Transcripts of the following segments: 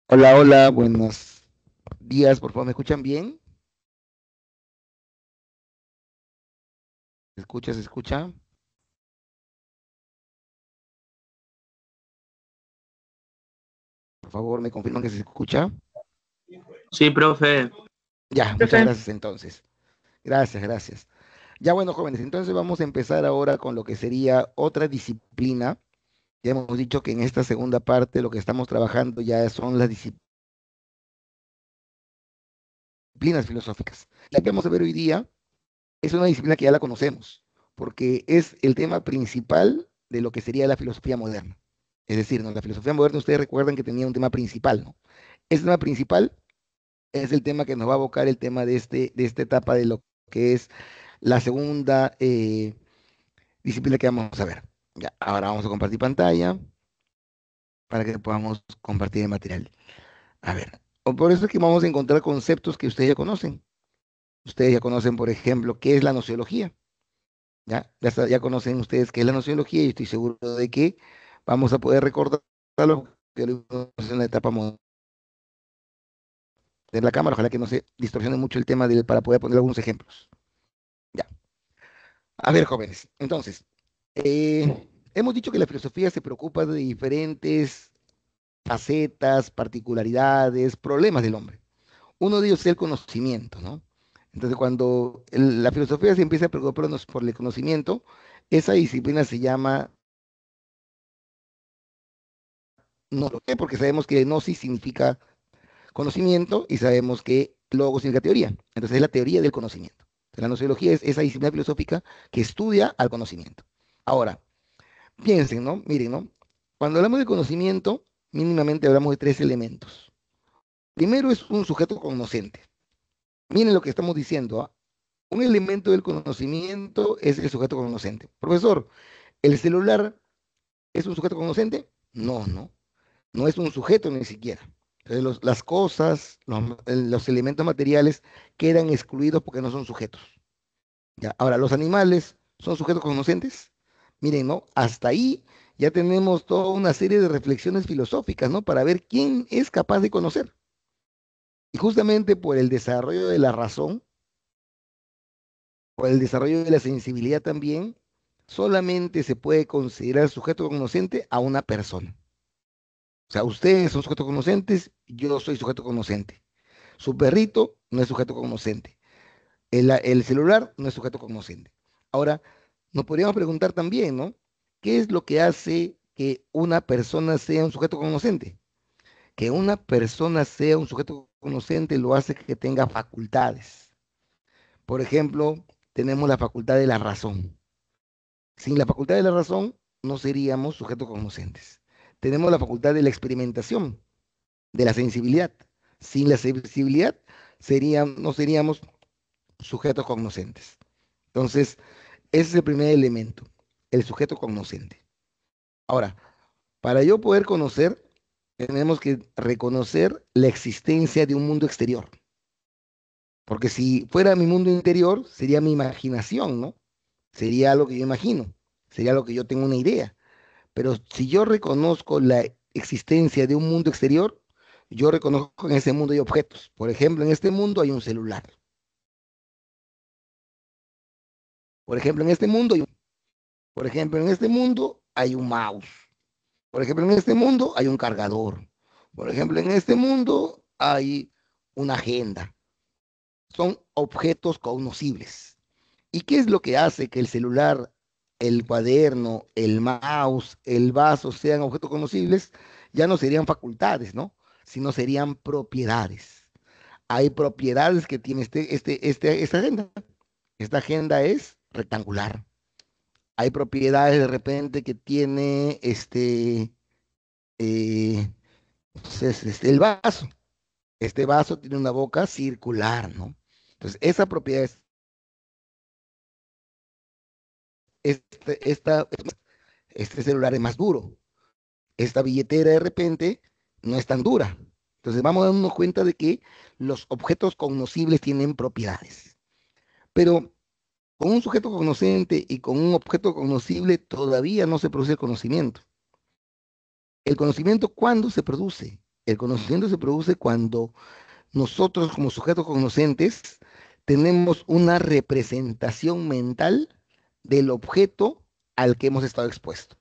Hola, hola, buenos días, por favor, ¿me escuchan bien? ¿Se escucha, se escucha? Por favor, me confirman que se escucha. Sí, profe. Ya, muchas Profe, gracias entonces. Gracias, gracias. Ya bueno, jóvenes, entonces vamos a empezar ahora con lo que sería otra disciplina. Ya hemos dicho que en esta segunda parte lo que estamos trabajando ya son las disciplinas filosóficas. La que vamos a ver hoy día es una disciplina que ya la conocemos, porque es el tema principal de lo que sería la filosofía moderna. Es decir, ¿no? La filosofía moderna, ustedes recuerdan que tenía un tema principal, ¿no? Ese tema principal es el tema que nos va a abocar el tema de esta etapa de lo que es la segunda disciplina que vamos a ver. Ya, ahora vamos a compartir pantalla para que podamos compartir el material. A ver, por eso es que vamos a encontrar conceptos que ustedes ya conocen. Ustedes ya conocen, por ejemplo, qué es la nociología. Ya conocen ustedes qué es la nociología y estoy seguro de que vamos a poder recordarlo que lo vimos en la etapa moderna de la cámara. Ojalá que no se distorsione mucho el tema para poder poner algunos ejemplos. Ya. A ver, jóvenes, entonces, hemos dicho que la filosofía se preocupa de diferentes facetas, particularidades, problemas del hombre. Uno de ellos es el conocimiento, ¿no? Entonces, cuando la filosofía se empieza a preocuparnos por el conocimiento, esa disciplina se llama no lo sé, porque sabemos que gnosis significa conocimiento y sabemos que logos significa teoría. Entonces, es la teoría del conocimiento. La nociología es esa disciplina filosófica que estudia al conocimiento. Ahora, piensen, ¿no? Miren, ¿no? Cuando hablamos de conocimiento, mínimamente hablamos de tres elementos. Primero es un sujeto cognoscente. Miren lo que estamos diciendo, ¿ah? Un elemento del conocimiento es el sujeto cognoscente. Profesor, ¿el celular es un sujeto cognoscente? No, no. No es un sujeto ni siquiera. Entonces, las cosas, los elementos materiales quedan excluidos porque no son sujetos. ¿Ya? Ahora, los animales son sujetos cognoscentes. Miren, ¿no? Hasta ahí ya tenemos toda una serie de reflexiones filosóficas, ¿no? Para ver quién es capaz de conocer. Y justamente por el desarrollo de la razón, por el desarrollo de la sensibilidad también, solamente se puede considerar sujeto cognoscente a una persona. O sea, ustedes son sujetos cognoscentes, yo soy sujeto cognoscente. Su perrito no es sujeto cognoscente. El celular no es sujeto cognoscente. Ahora, nos podríamos preguntar también, ¿no? ¿Qué es lo que hace que una persona sea un sujeto cognoscente? Que una persona sea un sujeto cognoscente lo hace que tenga facultades. Por ejemplo, tenemos la facultad de la razón. Sin la facultad de la razón, no seríamos sujetos cognoscentes. Tenemos la facultad de la experimentación, de la sensibilidad. Sin la sensibilidad, no seríamos sujetos cognoscentes. Entonces, ese es el primer elemento, el sujeto cognoscente. Ahora, para yo poder conocer, tenemos que reconocer la existencia de un mundo exterior. Porque si fuera mi mundo interior, sería mi imaginación, ¿no? Sería algo que yo imagino, sería algo que yo tengo una idea. Pero si yo reconozco la existencia de un mundo exterior, yo reconozco que en ese mundo hay objetos. Por ejemplo, en este mundo hay un celular. Por ejemplo, en este mundo hay por ejemplo, en este mundo hay un mouse. Por ejemplo, en este mundo hay un cargador. Por ejemplo, en este mundo hay una agenda. Son objetos cognoscibles. ¿Y qué es lo que hace que el celular, el cuaderno, el mouse, el vaso sean objetos conocibles? Ya no serían facultades, ¿no? Sino serían propiedades. Hay propiedades que tiene esta agenda. Esta agenda es rectangular. Hay propiedades de repente que tiene eh, entonces, el vaso. Este vaso tiene una boca circular, ¿no? Entonces, esa propiedad este, esta, este celular es más duro. Esta billetera de repente no es tan dura. Entonces, vamos a darnos cuenta de que los objetos cognoscibles tienen propiedades. Pero con un sujeto cognoscente y con un objeto cognoscible todavía no se produce el conocimiento. ¿El conocimiento cuándo se produce? El conocimiento se produce cuando nosotros como sujetos cognoscentes tenemos una representación mental del objeto al que hemos estado expuesto.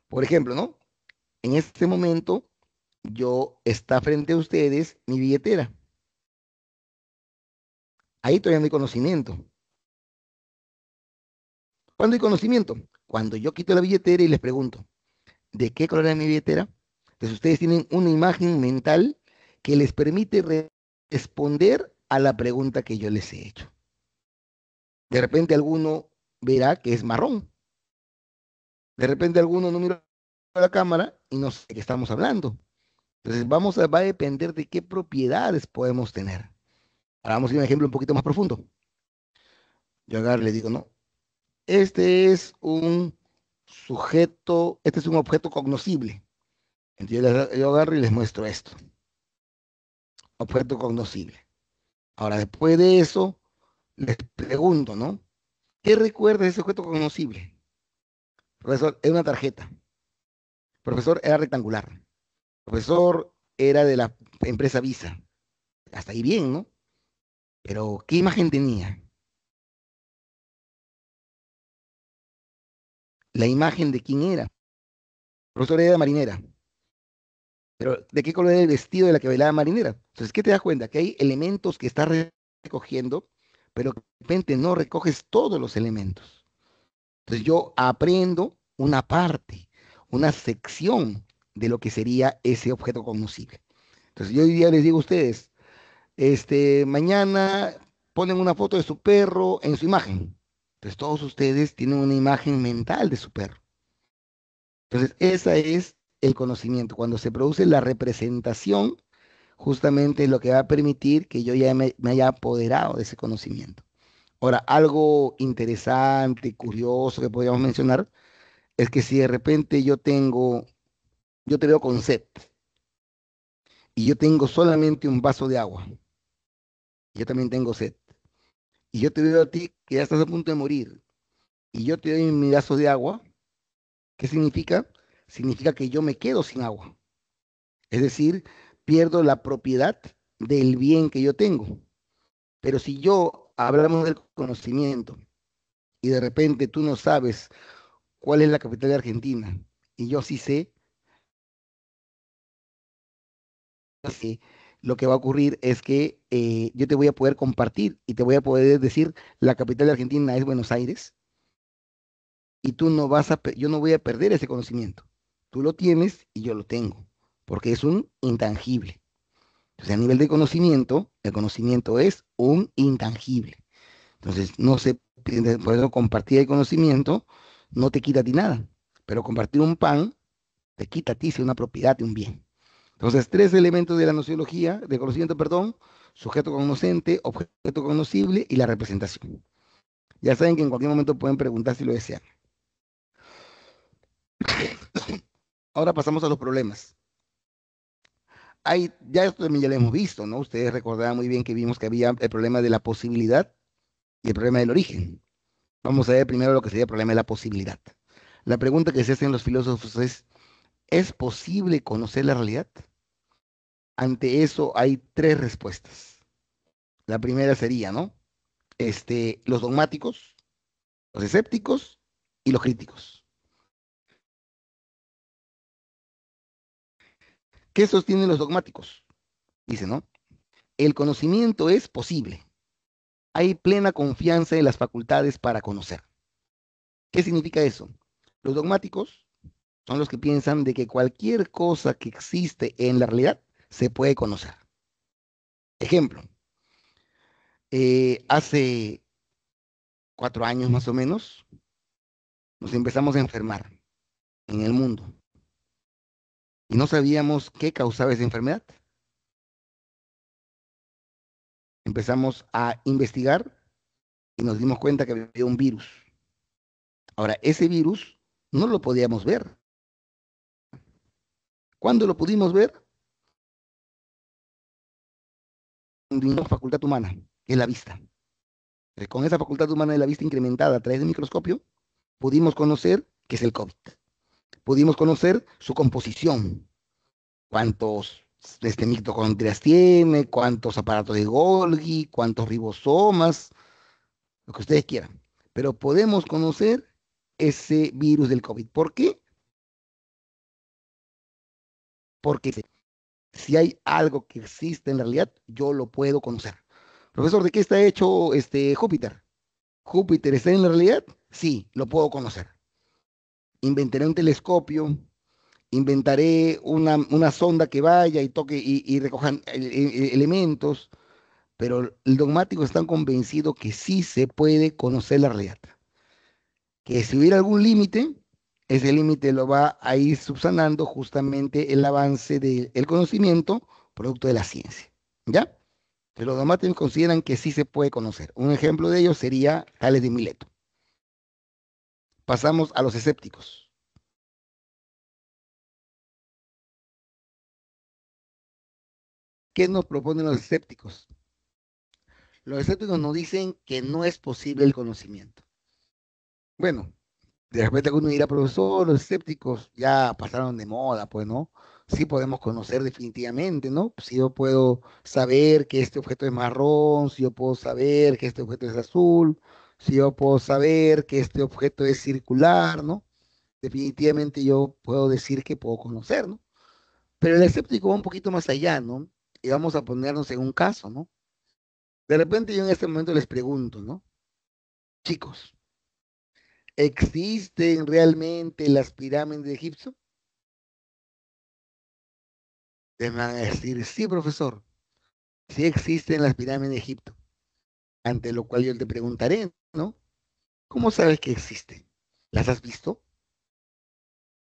Por ejemplo, ¿no? En este momento yo está frente a ustedes mi billetera. Ahí todavía no hay conocimiento. ¿Cuándo hay conocimiento? Cuando yo quito la billetera y les pregunto, ¿de qué color es mi billetera? Entonces ustedes tienen una imagen mental que les permite responder a la pregunta que yo les he hecho. De repente alguno verá que es marrón. De repente alguno no mira a la cámara y no sé de qué estamos hablando. Entonces va a depender de qué propiedades podemos tener. Ahora vamos a ir a un ejemplo un poquito más profundo. Yo agarro y le digo, no, este es un sujeto, este es un objeto cognoscible. Entonces yo agarro y les muestro esto, objeto cognoscible. Ahora, después de eso, les pregunto, ¿no? ¿Qué recuerda ese objeto cognoscible? Profesor, era una tarjeta. Profesor, era rectangular. Profesor, era de la empresa Visa. Hasta ahí bien, ¿no? Pero, ¿qué imagen tenía? La imagen de quién era. Profesor, era marinera. Pero, ¿de qué color era el vestido de la que bailaba marinera? Entonces, ¿qué te das cuenta? Que hay elementos que estás recogiendo, pero de repente no recoges todos los elementos. Entonces, yo aprendo una parte, una sección de lo que sería ese objeto cognoscible. Entonces, yo hoy día les digo a ustedes, mañana ponen una foto de su perro en su imagen. Entonces, todos ustedes tienen una imagen mental de su perro. Entonces, ese es el conocimiento. Cuando se produce la representación, justamente es lo que va a permitir que yo ya me haya apoderado de ese conocimiento. Ahora, algo interesante, curioso que podríamos mencionar es que si de repente yo te veo con sed y yo tengo solamente un vaso de agua, yo también tengo sed, y yo te veo a ti que ya estás a punto de morir y yo te doy mi vaso de agua, ¿qué significa? Significa que yo me quedo sin agua. Es decir, pierdo la propiedad del bien que yo tengo. Pero si yo hablamos del conocimiento y de repente tú no sabes cuál es la capital de Argentina y yo sí sé, que lo que va a ocurrir es que yo te voy a poder compartir y te voy a poder decir la capital de Argentina es Buenos Aires y tú no vas yo no voy a perder ese conocimiento. Tú lo tienes y yo lo tengo, porque es un intangible. Entonces, a nivel de conocimiento, el conocimiento es un intangible. Entonces, no se pierde, por eso compartir el conocimiento no te quita a ti nada, pero compartir un pan te quita a ti si una propiedad de un bien. Entonces, tres elementos de la nociología, de conocimiento, perdón: sujeto cognoscente, objeto cognoscible y la representación. Ya saben que en cualquier momento pueden preguntar si lo desean. Ahora pasamos a los problemas. Ya esto también ya lo hemos visto, ¿no? Ustedes recordarán muy bien que vimos que había el problema de la posibilidad y el problema del origen. Vamos a ver primero lo que sería el problema de la posibilidad. La pregunta que se hacen los filósofos ¿es posible conocer la realidad? Ante eso hay tres respuestas. La primera sería, ¿no? Los dogmáticos, los escépticos y los críticos. ¿Qué sostienen los dogmáticos? Dice, ¿no? El conocimiento es posible. Hay plena confianza en las facultades para conocer. ¿Qué significa eso? Los dogmáticos son los que piensan de que cualquier cosa que existe en la realidad se puede conocer. Ejemplo, hace 4 años más o menos nos empezamos a enfermar en el mundo y no sabíamos qué causaba esa enfermedad. Empezamos a investigar y nos dimos cuenta que había un virus. Ahora, ese virus no lo podíamos ver. ¿Cuándo lo pudimos ver? Con una facultad humana, que es la vista. Con esa facultad humana de la vista incrementada a través del microscopio, pudimos conocer qué es el COVID. Pudimos conocer su composición, cuántos mitocondrias tiene, cuántos aparatos de Golgi, cuántos ribosomas, lo que ustedes quieran. Pero podemos conocer ese virus del COVID. ¿Por qué? Porque si hay algo que existe en la realidad, yo lo puedo conocer. Profesor, ¿de qué está hecho Júpiter? ¿Júpiter está en la realidad? Sí, lo puedo conocer. Inventaré un telescopio, inventaré una sonda que vaya y toque y recojan elementos, pero el dogmático está convencido que sí se puede conocer la realidad, que si hubiera algún límite, ese límite lo va a ir subsanando justamente el avance del conocimiento producto de la ciencia, ¿ya? Pero los dogmáticos consideran que sí se puede conocer. Un ejemplo de ello sería Tales de Mileto. Pasamos a los escépticos. ¿Qué nos proponen los escépticos? Los escépticos nos dicen que no es posible el conocimiento. Bueno, de repente uno dirá, profesor, los escépticos ya pasaron de moda, pues, ¿no? Sí podemos conocer definitivamente, ¿no? Si yo puedo saber que este objeto es marrón, si yo puedo saber que este objeto es azul, si yo puedo saber que este objeto es circular, ¿no? Definitivamente yo puedo decir que puedo conocer, ¿no? Pero el escéptico va un poquito más allá, ¿no? Y vamos a ponernos en un caso, ¿no? De repente yo en este momento les pregunto, ¿no? Chicos, ¿existen realmente las pirámides de Egipto? Te van a decir, sí, profesor, sí existen las pirámides de Egipto. Ante lo cual yo te preguntaré, ¿no? ¿Cómo sabes que existen? ¿Las has visto?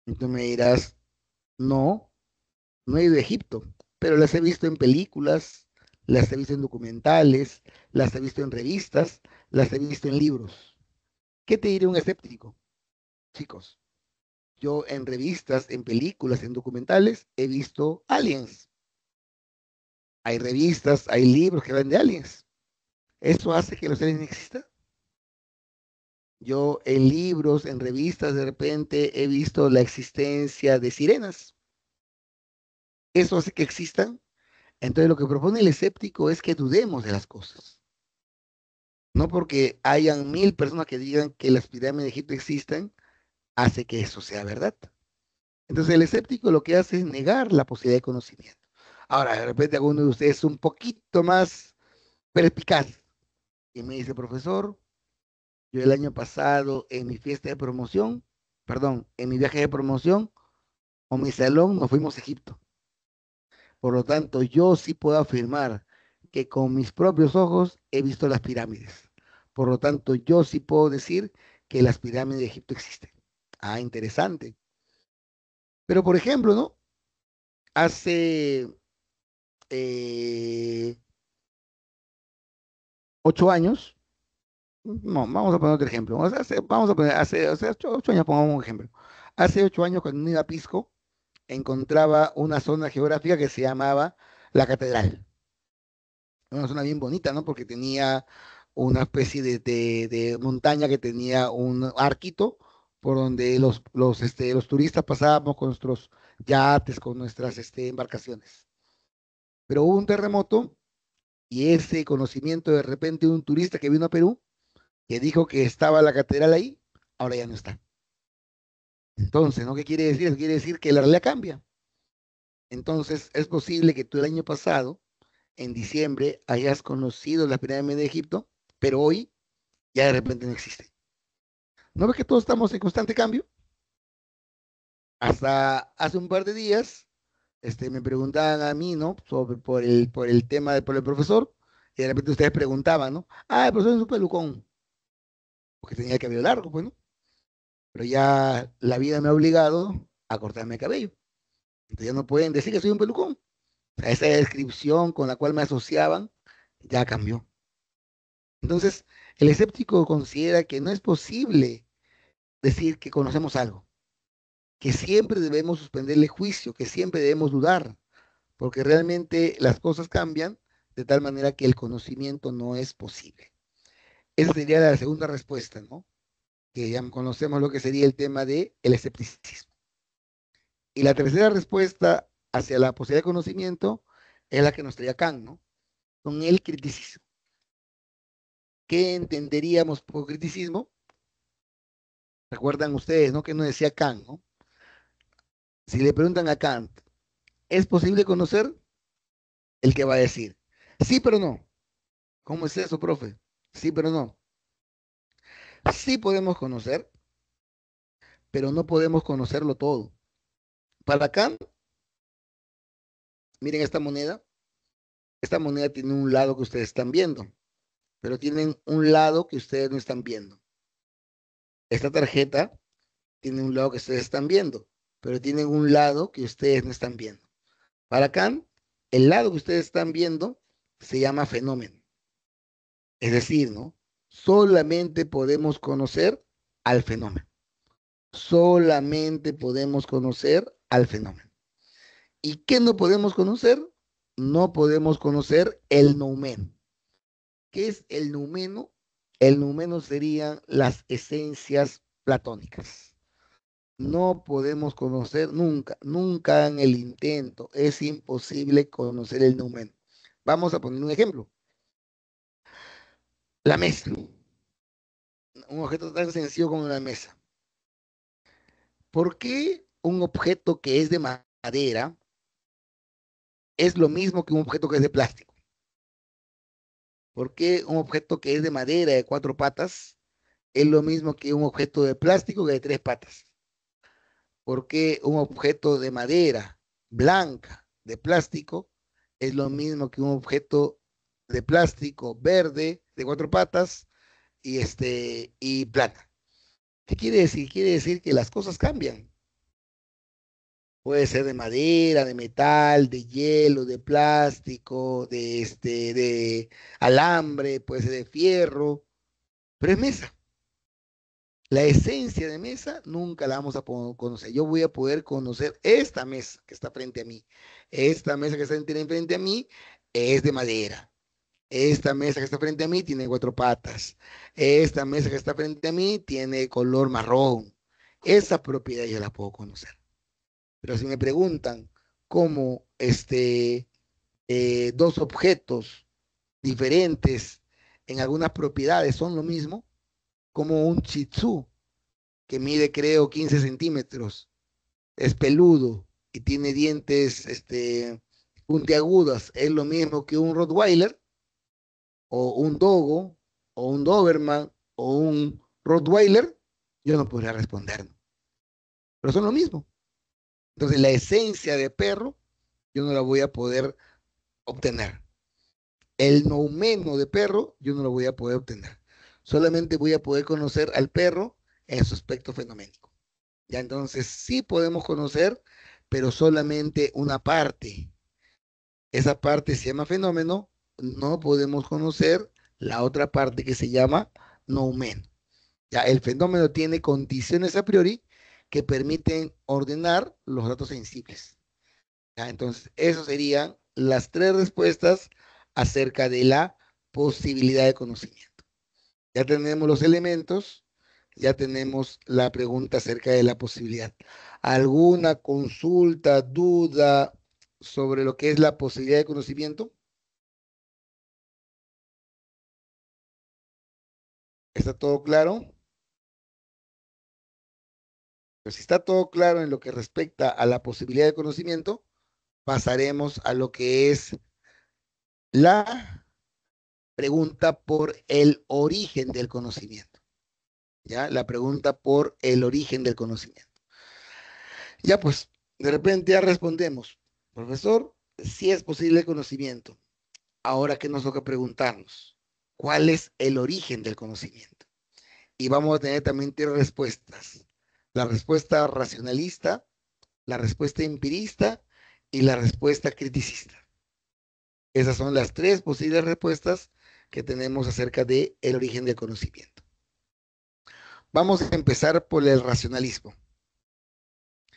Y tú me dirás, no, no he ido a Egipto, pero las he visto en películas, las he visto en documentales, las he visto en revistas, las he visto en libros. ¿Qué te diré un escéptico? Chicos, yo en revistas, en películas, en documentales he visto aliens. Hay revistas, hay libros que hablan de aliens. ¿Eso hace que los aliens existan? Yo en libros, en revistas, de repente he visto la existencia de sirenas. ¿Eso hace que existan? Entonces lo que propone el escéptico es que dudemos de las cosas. No porque hayan 1000 personas que digan que las pirámides de Egipto existen, hace que eso sea verdad. Entonces el escéptico lo que hace es negar la posibilidad de conocimiento. Ahora, de repente alguno de ustedes es un poquito más perspicaz y me dice, profesor, yo el año pasado en mi fiesta de promoción, perdón, en mi viaje de promoción o mi salón nos fuimos a Egipto. Por lo tanto, yo sí puedo afirmar que con mis propios ojos he visto las pirámides. Por lo tanto, yo sí puedo decir que las pirámides de Egipto existen. Ah, interesante. Pero, por ejemplo, ¿no? Hace eh, 8 años, no, vamos a poner otro ejemplo. Vamos a poner, hace 8 años, pongamos un ejemplo. Hace 8 años, cuando uno iba a Pisco, encontraba una zona geográfica que se llamaba la Catedral. Una zona bien bonita, ¿no? Porque tenía una especie de montaña que tenía un arquito por donde los turistas pasábamos con nuestros yates, con nuestras embarcaciones. Pero hubo un terremoto y ese conocimiento de repente de un turista que vino a Perú, que dijo que estaba la catedral ahí, ahora ya no está. Entonces, ¿no? ¿Qué quiere decir? Quiere decir que la realidad cambia. Entonces, es posible que tú el año pasado, en diciembre, hayas conocido las pirámides de Egipto, pero hoy ya de repente no existe. ¿No ves que todos estamos en constante cambio? Hasta hace un par de días, me preguntaban a mí, ¿no? Por el tema, por el profesor, y de repente ustedes preguntaban, ¿no? Ah, el profesor es un pelucón, porque tenía el cabello largo, pues, ¿no? Pero ya la vida me ha obligado a cortarme el cabello. Entonces ya no pueden decir que soy un pelucón. O sea, esa descripción con la cual me asociaban ya cambió. Entonces, el escéptico considera que no es posible decir que conocemos algo, que siempre debemos suspenderle juicio, que siempre debemos dudar, porque realmente las cosas cambian de tal manera que el conocimiento no es posible. Esa sería la segunda respuesta, ¿no? Que ya conocemos lo que sería el tema del escepticismo. Y la tercera respuesta hacia la posibilidad de conocimiento es la que nos traía Kant, ¿no? Con el criticismo. ¿Qué entenderíamos por criticismo? Recuerdan ustedes, ¿no? Que nos decía Kant, ¿no? Si le preguntan a Kant, ¿es posible conocer? El que va a decir, sí, pero no. ¿Cómo es eso, profe? Sí, pero no. Sí podemos conocer, pero no podemos conocerlo todo. Para Kant, miren esta moneda. Esta moneda tiene un lado que ustedes están viendo, pero tienen un lado que ustedes no están viendo. Esta tarjeta tiene un lado que ustedes están viendo, pero tienen un lado que ustedes no están viendo. Para Kant, el lado que ustedes están viendo se llama fenómeno. Es decir, ¿no? Solamente podemos conocer al fenómeno. Solamente podemos conocer al fenómeno. ¿Y qué no podemos conocer? No podemos conocer el noumeno. ¿Qué es el noumeno? El noumeno serían las esencias platónicas. No podemos conocer nunca, nunca en el intento. Es imposible conocer el noumeno. Vamos a poner un ejemplo. La mesa. Un objeto tan sencillo como la mesa. ¿Por qué un objeto que es de madera es lo mismo que un objeto que es de plástico? ¿Por qué un objeto que es de madera de cuatro patas es lo mismo que un objeto de plástico que de tres patas? ¿Por qué un objeto de madera blanca de plástico es lo mismo que un objeto de plástico verde de cuatro patas y plana? ¿Qué quiere decir? Quiere decir que las cosas cambian. Puede ser de madera, de metal, de hielo, de plástico, de alambre, puede ser de fierro, pero es mesa. La esencia de mesa nunca la vamos a conocer. Yo voy a poder conocer esta mesa que está frente a mí. Esta mesa que está frente a mí es de madera. Esta mesa que está frente a mí tiene cuatro patas. Esta mesa que está frente a mí tiene color marrón. Esa propiedad yo la puedo conocer. Pero si me preguntan cómo dos objetos diferentes en algunas propiedades son lo mismo, como un Shih Tzu que mide creo 15 centímetros, es peludo y tiene dientes puntiagudas, es lo mismo que un Rottweiler o un Dogo o un Doberman o un Rottweiler, yo no podría responder, ¿no? Pero son lo mismo. Entonces la esencia de perro yo no la voy a poder obtener. El noumeno de perro yo no lo voy a poder obtener. Solamente voy a poder conocer al perro en su aspecto fenoménico. Ya entonces sí podemos conocer, pero solamente una parte. Esa parte se llama fenómeno, no podemos conocer la otra parte que se llama noumeno. Ya el fenómeno tiene condiciones a priori que permiten ordenar los datos sensibles. Ya, entonces, esas serían las tres respuestas acerca de la posibilidad de conocimiento. Ya tenemos los elementos, ya tenemos la pregunta acerca de la posibilidad. ¿Alguna consulta, duda sobre lo que es la posibilidad de conocimiento? ¿Está todo claro? Pues si está todo claro en lo que respecta a la posibilidad de conocimiento, pasaremos a lo que es la pregunta por el origen del conocimiento. ¿Ya? La pregunta por el origen del conocimiento. Ya pues, de repente ya respondemos, profesor, si es posible el conocimiento. Ahora, ¿qué nos toca preguntarnos? ¿Cuál es el origen del conocimiento? Y vamos a tener también tres respuestas. La respuesta racionalista, la respuesta empirista y la respuesta criticista. Esas son las tres posibles respuestas que tenemos acerca del origen del conocimiento. Vamos a empezar por el racionalismo.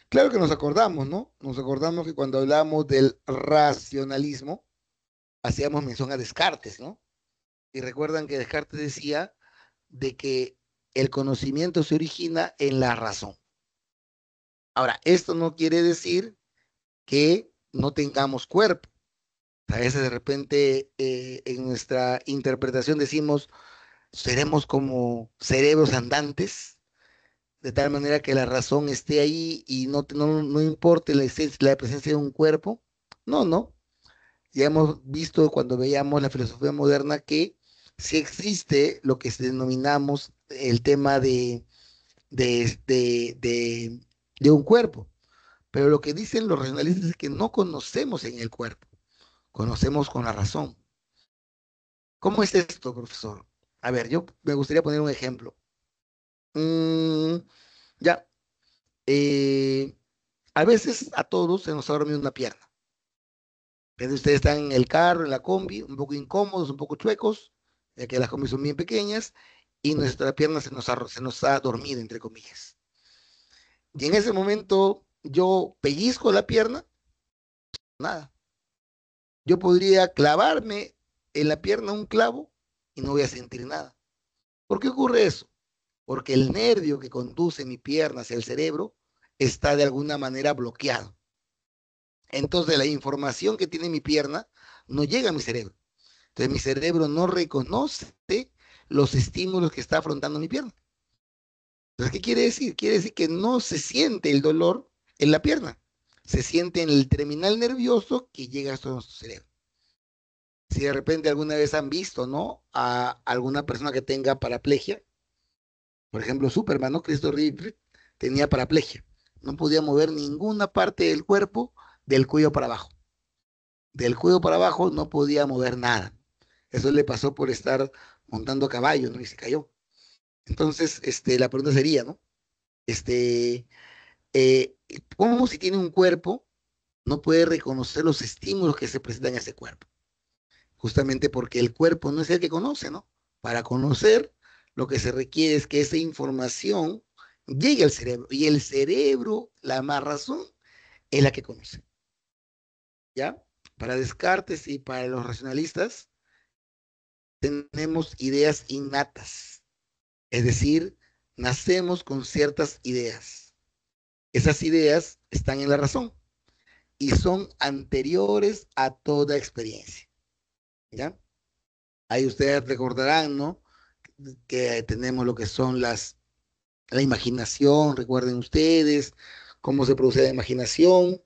Claro que nos acordamos, ¿no? Nos acordamos que cuando hablamos del racionalismo, hacíamos mención a Descartes, ¿no? Y recuerdan que Descartes decía de que el conocimiento se origina en la razón. Ahora, esto no quiere decir que no tengamos cuerpo. A veces de repente en nuestra interpretación decimos, seremos como cerebros andantes, de tal manera que la razón esté ahí y no importe la presencia de un cuerpo. No, no. Ya hemos visto cuando veíamos la filosofía moderna que sí existe lo que denominamos el tema de, de, de, de un cuerpo. Pero lo que dicen los racionalistas es que no conocemos en el cuerpo, conocemos con la razón. ¿Cómo es esto, profesor? A ver, yo me gustaría poner un ejemplo. Mm, ya, eh, a veces a todos se nos ha dormido una pierna. Pero ustedes están en el carro, en la combi, un poco incómodos, un poco chuecos, ya que las combis son bien pequeñas, y nuestra pierna se nos ha dormido, entre comillas. Y en ese momento yo pellizco la pierna, nada. Yo podría clavarme en la pierna un clavo y no voy a sentir nada. ¿Por qué ocurre eso? Porque el nervio que conduce mi pierna hacia el cerebro está de alguna manera bloqueado. Entonces la información que tiene mi pierna no llega a mi cerebro. Entonces mi cerebro no reconoce los estímulos que está afrontando mi pierna. Entonces, ¿qué quiere decir? Quiere decir que no se siente el dolor en la pierna. Se siente en el terminal nervioso que llega hasta nuestro cerebro. Si de repente alguna vez han visto, ¿no? A alguna persona que tenga paraplegia, por ejemplo, Superman, ¿no? Christopher Reeve tenía paraplegia. No podía mover ninguna parte del cuerpo del cuello para abajo. Del cuello para abajo no podía mover nada. Eso le pasó por estar montando a caballo, ¿no? Y se cayó. Entonces, la pregunta sería, ¿no? Este, eh, ¿Cómo si tiene un cuerpo no puede reconocer los estímulos que se presentan en ese cuerpo? Justamente porque el cuerpo no es el que conoce, ¿no? Para conocer, lo que se requiere es que esa información llegue al cerebro. Y el cerebro, la más razón, es la que conoce. ¿Ya? Para Descartes y para los racionalistas, tenemos ideas innatas. Es decir, nacemos con ciertas ideas. Esas ideas están en la razón y son anteriores a toda experiencia. ¿Ya? Ahí ustedes recordarán, ¿no? Que tenemos lo que son la imaginación, recuerden ustedes cómo se produce la imaginación.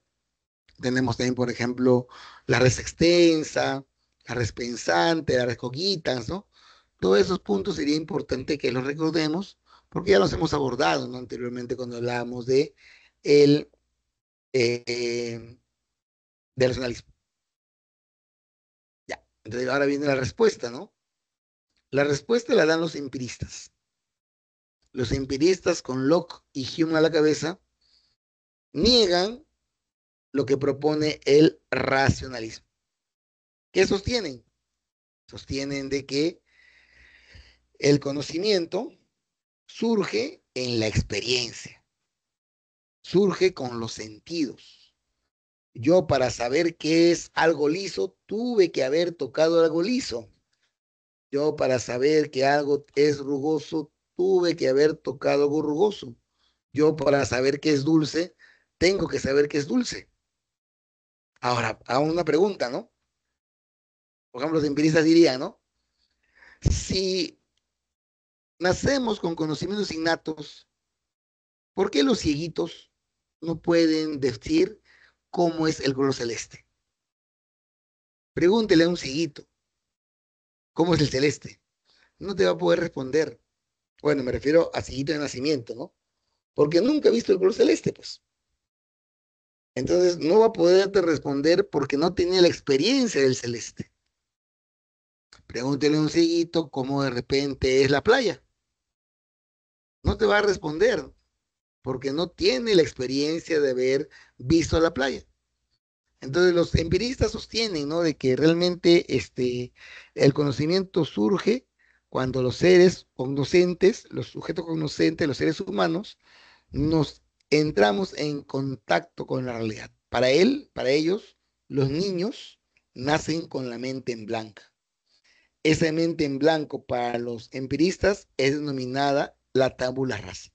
Tenemos también, por ejemplo, la res extensa, la res pensante, la res cogitans, ¿no? Todos esos puntos sería importante que los recordemos porque ya los hemos abordado, ¿no? Anteriormente cuando hablábamos el, eh, del racionalismo. Ya, entonces ahora viene la respuesta, ¿no? La respuesta la dan los empiristas. Los empiristas con Locke y Hume a la cabeza niegan lo que propone el racionalismo. ¿Qué sostienen? Sostienen de que el conocimiento surge en la experiencia, surge con los sentidos. Yo para saber qué es algo liso, tuve que haber tocado algo liso. Yo para saber que algo es rugoso, tuve que haber tocado algo rugoso. Yo para saber qué es dulce, tengo que saber qué es dulce. Ahora, a una pregunta, ¿no? Por ejemplo, los empiristas dirían, ¿no? Si nacemos con conocimientos innatos, ¿por qué los cieguitos no pueden decir cómo es el color celeste? Pregúntele a un cieguito, ¿cómo es el celeste? No te va a poder responder. Bueno, me refiero a cieguito de nacimiento, ¿no? Porque nunca ha visto el color celeste, pues. Entonces no va a poderte responder porque no tenía la experiencia del celeste. Pregúntele a un cieguito cómo de repente es la playa. No te va a responder porque no tiene la experiencia de haber visto la playa. Entonces los empiristas sostienen, ¿no? De que realmente el conocimiento surge cuando los seres cognoscentes, los sujetos cognoscentes, los seres humanos, nos entramos en contacto con la realidad. Para ellos, los niños nacen con la mente en blanca. Esa mente en blanco para los empiristas es denominada la tabula rasa.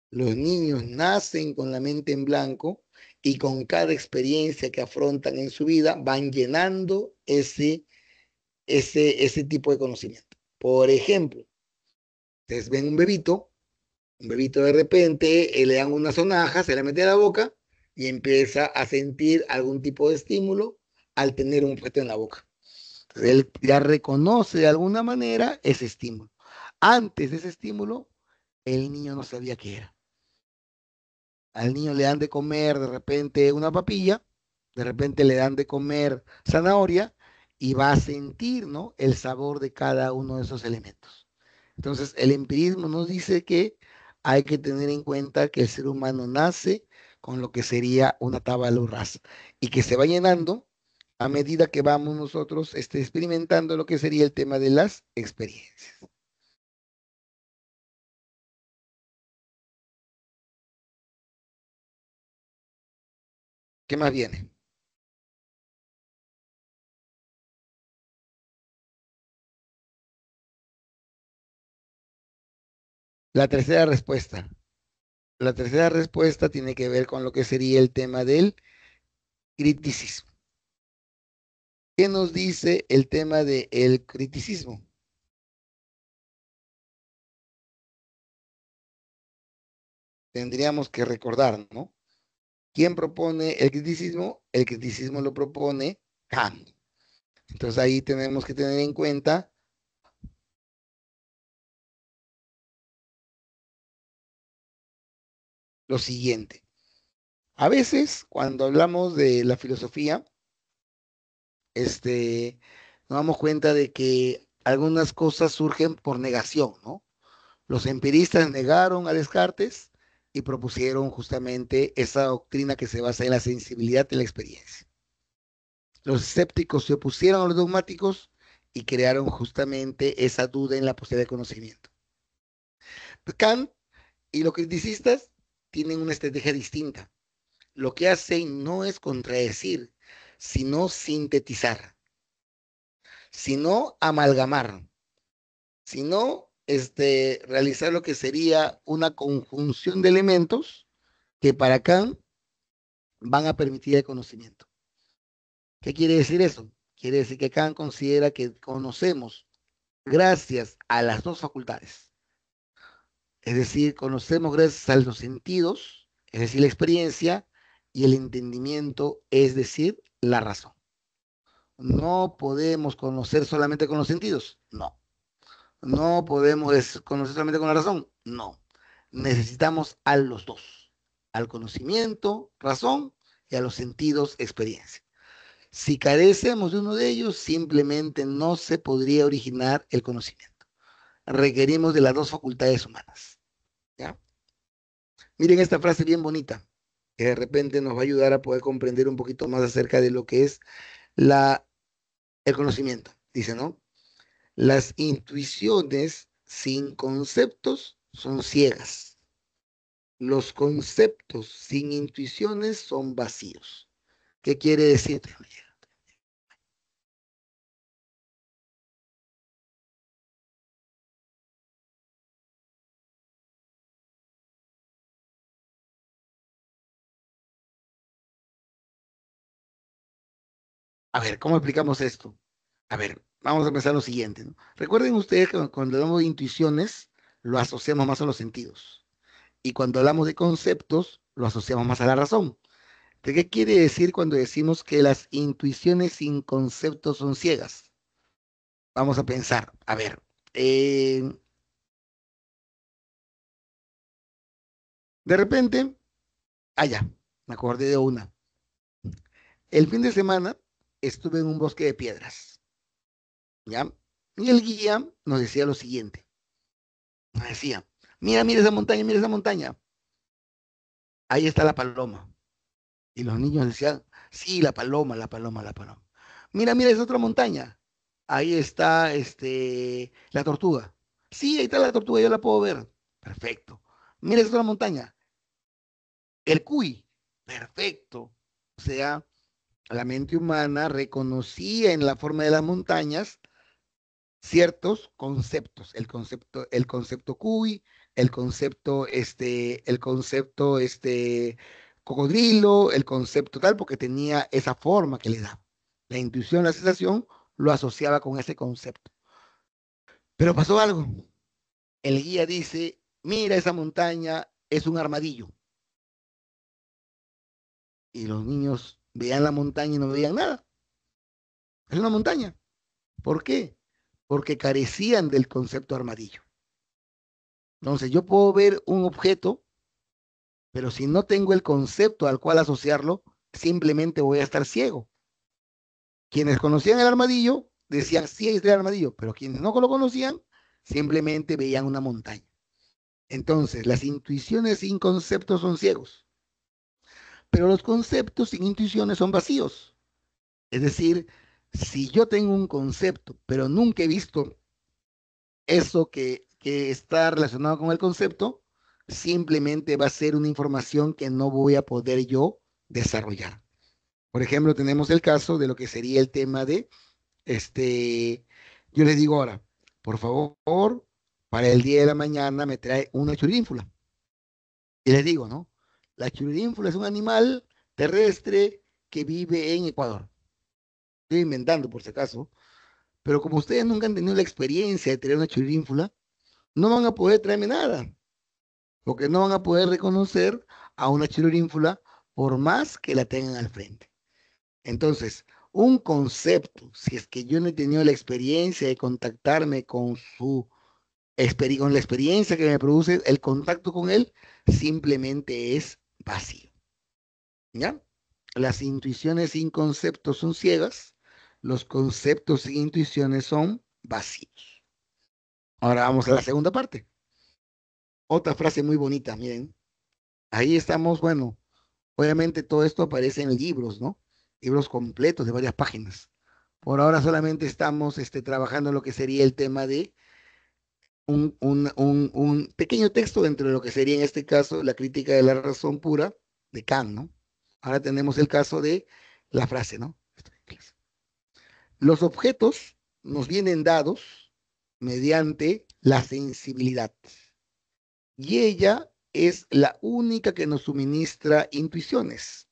Los niños nacen con la mente en blanco y con cada experiencia que afrontan en su vida van llenando ese tipo de conocimiento. Por ejemplo, ustedes ven un bebito de repente, le dan una sonaja, se la mete a la boca y empieza a sentir algún tipo de estímulo al tener un objeto en la boca. Entonces, él ya reconoce de alguna manera ese estímulo. Antes de ese estímulo, el niño no sabía qué era. Al niño le dan de comer de repente una papilla, de repente le dan de comer zanahoria y va a sentir, ¿no?, el sabor de cada uno de esos elementos. Entonces, el empirismo nos dice que hay que tener en cuenta que el ser humano nace con lo que sería una tabla rasa y que se va llenando a medida que vamos nosotros experimentando lo que sería el tema de las experiencias. ¿Qué más viene? La tercera respuesta. La tercera respuesta tiene que ver con lo que sería el tema del criticismo. ¿Qué nos dice el tema del criticismo? Tendríamos que recordar, ¿no? ¿Quién propone el criticismo? El criticismo lo propone Kant. Entonces ahí tenemos que tener en cuenta lo siguiente. A veces, cuando hablamos de la filosofía, nos damos cuenta de que algunas cosas surgen por negación, ¿no? Los empiristas negaron a Descartes y propusieron justamente esa doctrina que se basa en la sensibilidad de la experiencia. Los escépticos se opusieron a los dogmáticos y crearon justamente esa duda en la posibilidad de conocimiento. Kant y los criticistas tienen una estrategia distinta. Lo que hacen no es contradecir, sino sintetizar, sino amalgamar, sino realizar lo que sería una conjunción de elementos que para Kant van a permitir el conocimiento. ¿Qué quiere decir eso? Quiere decir que Kant considera que conocemos gracias a las dos facultades. Es decir, conocemos gracias a los sentidos, es decir, la experiencia, y el entendimiento, es decir, la razón. No podemos conocer solamente con los sentidos, no. No podemos conocer solamente con la razón, no. Necesitamos a los dos, al conocimiento, razón, y a los sentidos, experiencia. Si carecemos de uno de ellos, simplemente no se podría originar el conocimiento. Requerimos de las dos facultades humanas. ¿Ya? Miren esta frase bien bonita, que de repente nos va a ayudar a poder comprender un poquito más acerca de lo que es la, el conocimiento. Dice, ¿no? Las intuiciones sin conceptos son ciegas. Los conceptos sin intuiciones son vacíos. ¿Qué quiere decir? A ver, ¿cómo explicamos esto? A ver, vamos a empezar lo siguiente, ¿no? Recuerden ustedes que cuando hablamos de intuiciones, lo asociamos más a los sentidos. Y cuando hablamos de conceptos, lo asociamos más a la razón. ¿De qué quiere decir cuando decimos que las intuiciones sin conceptos son ciegas? Vamos a pensar, a ver, eh, de repente, allá, me acordé de una. El fin de semana estuve en un bosque de piedras, ¿ya? Y el guía nos decía lo siguiente, nos decía, mira, mira esa montaña, ahí está la paloma. Y los niños decían, sí, la paloma, la paloma, la paloma. Mira, mira, es otra montaña. Ahí está la tortuga. Sí, ahí está la tortuga, yo la puedo ver. Perfecto. Mira, es otra montaña. El cuy. Perfecto. O sea, la mente humana reconocía en la forma de las montañas ciertos conceptos. El concepto cuy, el concepto cocodrilo, el concepto tal, porque tenía esa forma que le da. La intuición, la sensación, lo asociaba con ese concepto. Pero pasó algo. El guía dice, mira esa montaña, es un armadillo. Y los niños veían la montaña y no veían nada. Es una montaña. ¿Por qué? Porque carecían del concepto armadillo. Entonces, yo puedo ver un objeto, pero si no tengo el concepto al cual asociarlo, simplemente voy a estar ciego. Quienes conocían el armadillo decían, sí, es el armadillo, pero quienes no lo conocían, simplemente veían una montaña. Entonces, las intuiciones sin conceptos son ciegos, pero los conceptos sin intuiciones son vacíos. Es decir, si yo tengo un concepto, pero nunca he visto eso que está relacionado con el concepto, simplemente va a ser una información que no voy a poder yo desarrollar. Por ejemplo, tenemos el caso de lo que sería el tema de, este, yo les digo ahora, por favor, para el día de la mañana me trae una churínfula. Y les digo, ¿no? La churínfula es un animal terrestre que vive en Ecuador. Estoy inventando por si acaso, pero como ustedes nunca han tenido la experiencia de tener una churínfula, no van a poder traerme nada, porque no van a poder reconocer a una churínfula por más que la tengan al frente. Entonces, un concepto, si es que yo no he tenido la experiencia de contactarme con con la experiencia que me produce el contacto con él, simplemente es vacío. ¿Ya? Las intuiciones sin conceptos son ciegas, los conceptos sin intuiciones son vacíos. Ahora vamos a la segunda parte. Otra frase muy bonita, miren. Ahí estamos, bueno, obviamente todo esto aparece en libros, ¿no? Libros completos de varias páginas. Por ahora solamente estamos trabajando en lo que sería el tema de un pequeño texto dentro de lo que sería en este caso la crítica de la razón pura de Kant, ¿no? Ahora tenemos el caso de la frase, ¿no? Los objetos nos vienen dados mediante la sensibilidad y ella es la única que nos suministra intuiciones.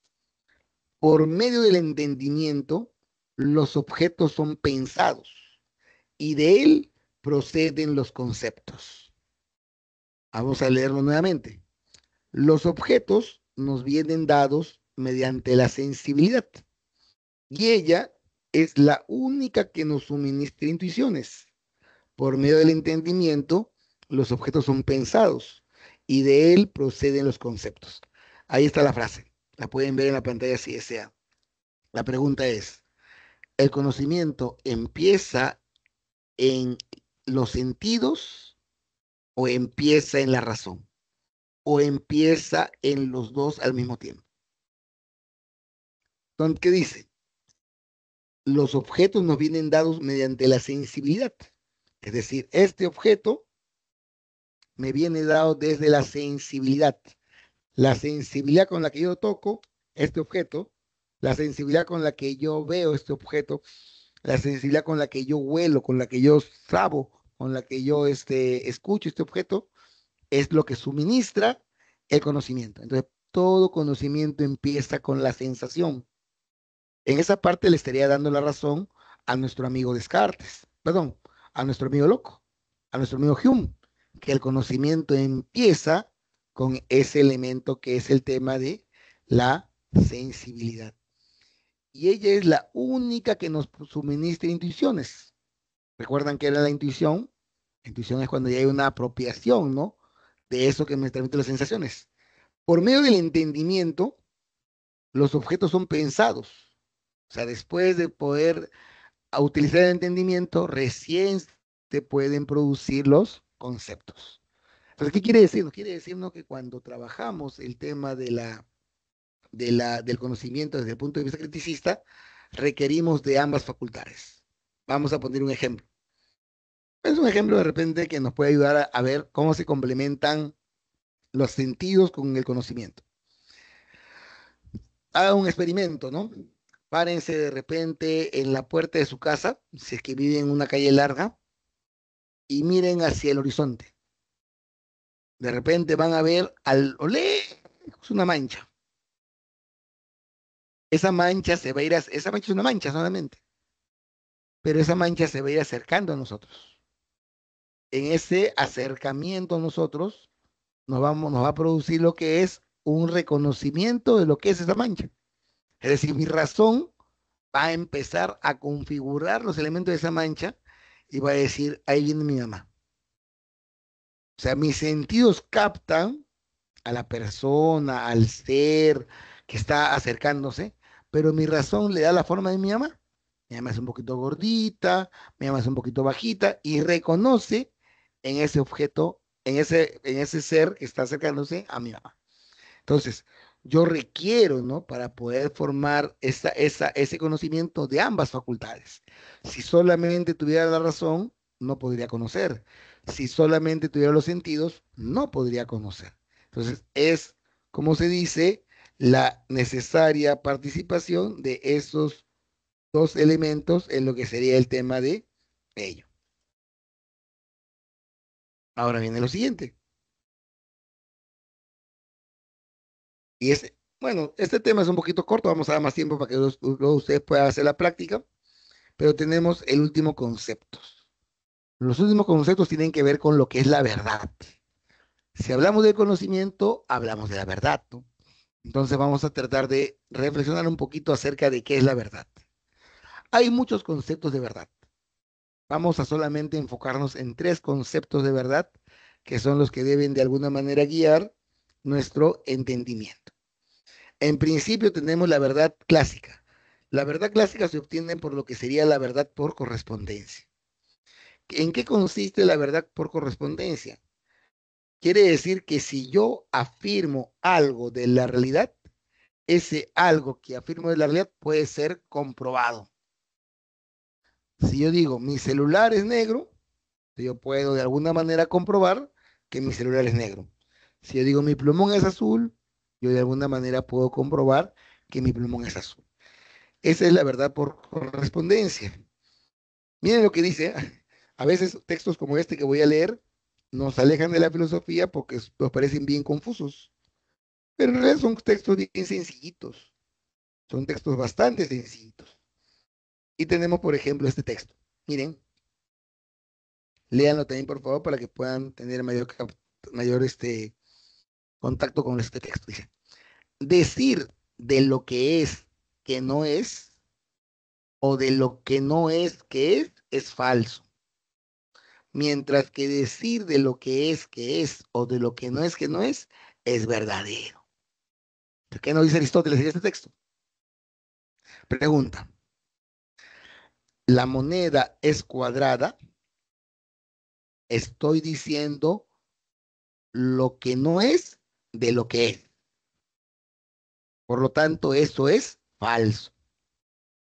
Por medio del entendimiento, los objetos son pensados y de él proceden los conceptos. Vamos a leerlo nuevamente. Los objetos nos vienen dados mediante la sensibilidad y ella es la única que nos suministra intuiciones. Por medio del entendimiento, los objetos son pensados y de él proceden los conceptos. Ahí está la frase. La pueden ver en la pantalla si desea. La pregunta es, ¿el conocimiento empieza en los sentidos o empieza en la razón? ¿O empieza en los dos al mismo tiempo? Entonces, ¿qué dice? Los objetos nos vienen dados mediante la sensibilidad. Es decir, este objeto me viene dado desde la sensibilidad. La sensibilidad con la que yo toco este objeto, la sensibilidad con la que yo veo este objeto, la sensibilidad con la que yo huelo, con la que yo sabo, con la que yo escucho este objeto, es lo que suministra el conocimiento. Entonces, todo conocimiento empieza con la sensación. En esa parte le estaría dando la razón a nuestro amigo Descartes, perdón, a nuestro amigo Loco, a nuestro amigo Hume, que el conocimiento empieza con ese elemento que es el tema de la sensibilidad. Y ella es la única que nos suministra intuiciones. ¿Recuerdan que era la intuición? La intuición es cuando ya hay una apropiación, ¿no? De eso que me transmite las sensaciones. Por medio del entendimiento, los objetos son pensados. O sea, después de poder utilizar el entendimiento, recién se pueden producir los conceptos. Entonces, ¿qué quiere decir? Quiere decirnos que cuando trabajamos el tema del conocimiento desde el punto de vista criticista, requerimos de ambas facultades. Vamos a poner un ejemplo. Es un ejemplo de repente que nos puede ayudar a ver cómo se complementan los sentidos con el conocimiento. Haga un experimento, ¿no? Párense de repente en la puerta de su casa, si es que viven en una calle larga, y miren hacia el horizonte. De repente van a ver al lejos una mancha. esa mancha se va a ir, esa mancha es una mancha solamente, pero esa mancha se va a ir acercando a nosotros. En ese acercamiento a nosotros nos va a producir lo que es un reconocimiento de lo que es esa mancha. Es decir, mi razón va a empezar a configurar los elementos de esa mancha y va a decir, ahí viene mi mamá. O sea, mis sentidos captan a la persona, al ser que está acercándose, pero mi razón le da la forma de mi mamá. Mi mamá es un poquito gordita, mi mamá es un poquito bajita y reconoce en ese objeto, en ese ser que está acercándose a mi mamá. Entonces, yo requiero, ¿no? Para poder formar ese conocimiento de ambas facultades. Si solamente tuviera la razón, no podría conocer. Si solamente tuviera los sentidos, no podría conocer. Entonces, es, como se dice, la necesaria participación de esos dos elementos en lo que sería el tema de ello. Ahora viene lo siguiente. Y es, bueno, este tema es un poquito corto, vamos a dar más tiempo para que luego ustedes puedan hacer la práctica, pero tenemos el último concepto. Los últimos conceptos tienen que ver con lo que es la verdad. Si hablamos del conocimiento, hablamos de la verdad, ¿no? Entonces vamos a tratar de reflexionar un poquito acerca de qué es la verdad. Hay muchos conceptos de verdad. Vamos a solamente enfocarnos en tres conceptos de verdad que son los que deben de alguna manera guiar nuestro entendimiento. En principio tenemos la verdad clásica. La verdad clásica se obtiene por lo que sería la verdad por correspondencia. ¿En qué consiste la verdad por correspondencia? Quiere decir que si yo afirmo algo de la realidad, ese algo que afirmo de la realidad puede ser comprobado. Si yo digo mi celular es negro, yo puedo de alguna manera comprobar que mi celular es negro. Si yo digo mi plumón es azul, yo de alguna manera puedo comprobar que mi plumón es azul. Esa es la verdad por correspondencia. Miren lo que dice. A veces textos como este que voy a leer nos alejan de la filosofía porque nos parecen bien confusos, pero en realidad son textos bien sencillitos, son textos bastante sencillitos. Y tenemos, por ejemplo, este texto. Miren, léanlo también, por favor, para que puedan tener mayor contacto con este texto. Dice, decir de lo que es que no es o de lo que no es falso. Mientras que decir de lo que es o de lo que no es verdadero. ¿Qué nos dice Aristóteles en este texto? Pregunta, ¿la moneda es cuadrada? Estoy diciendo lo que no es de lo que es. Por lo tanto, eso es falso.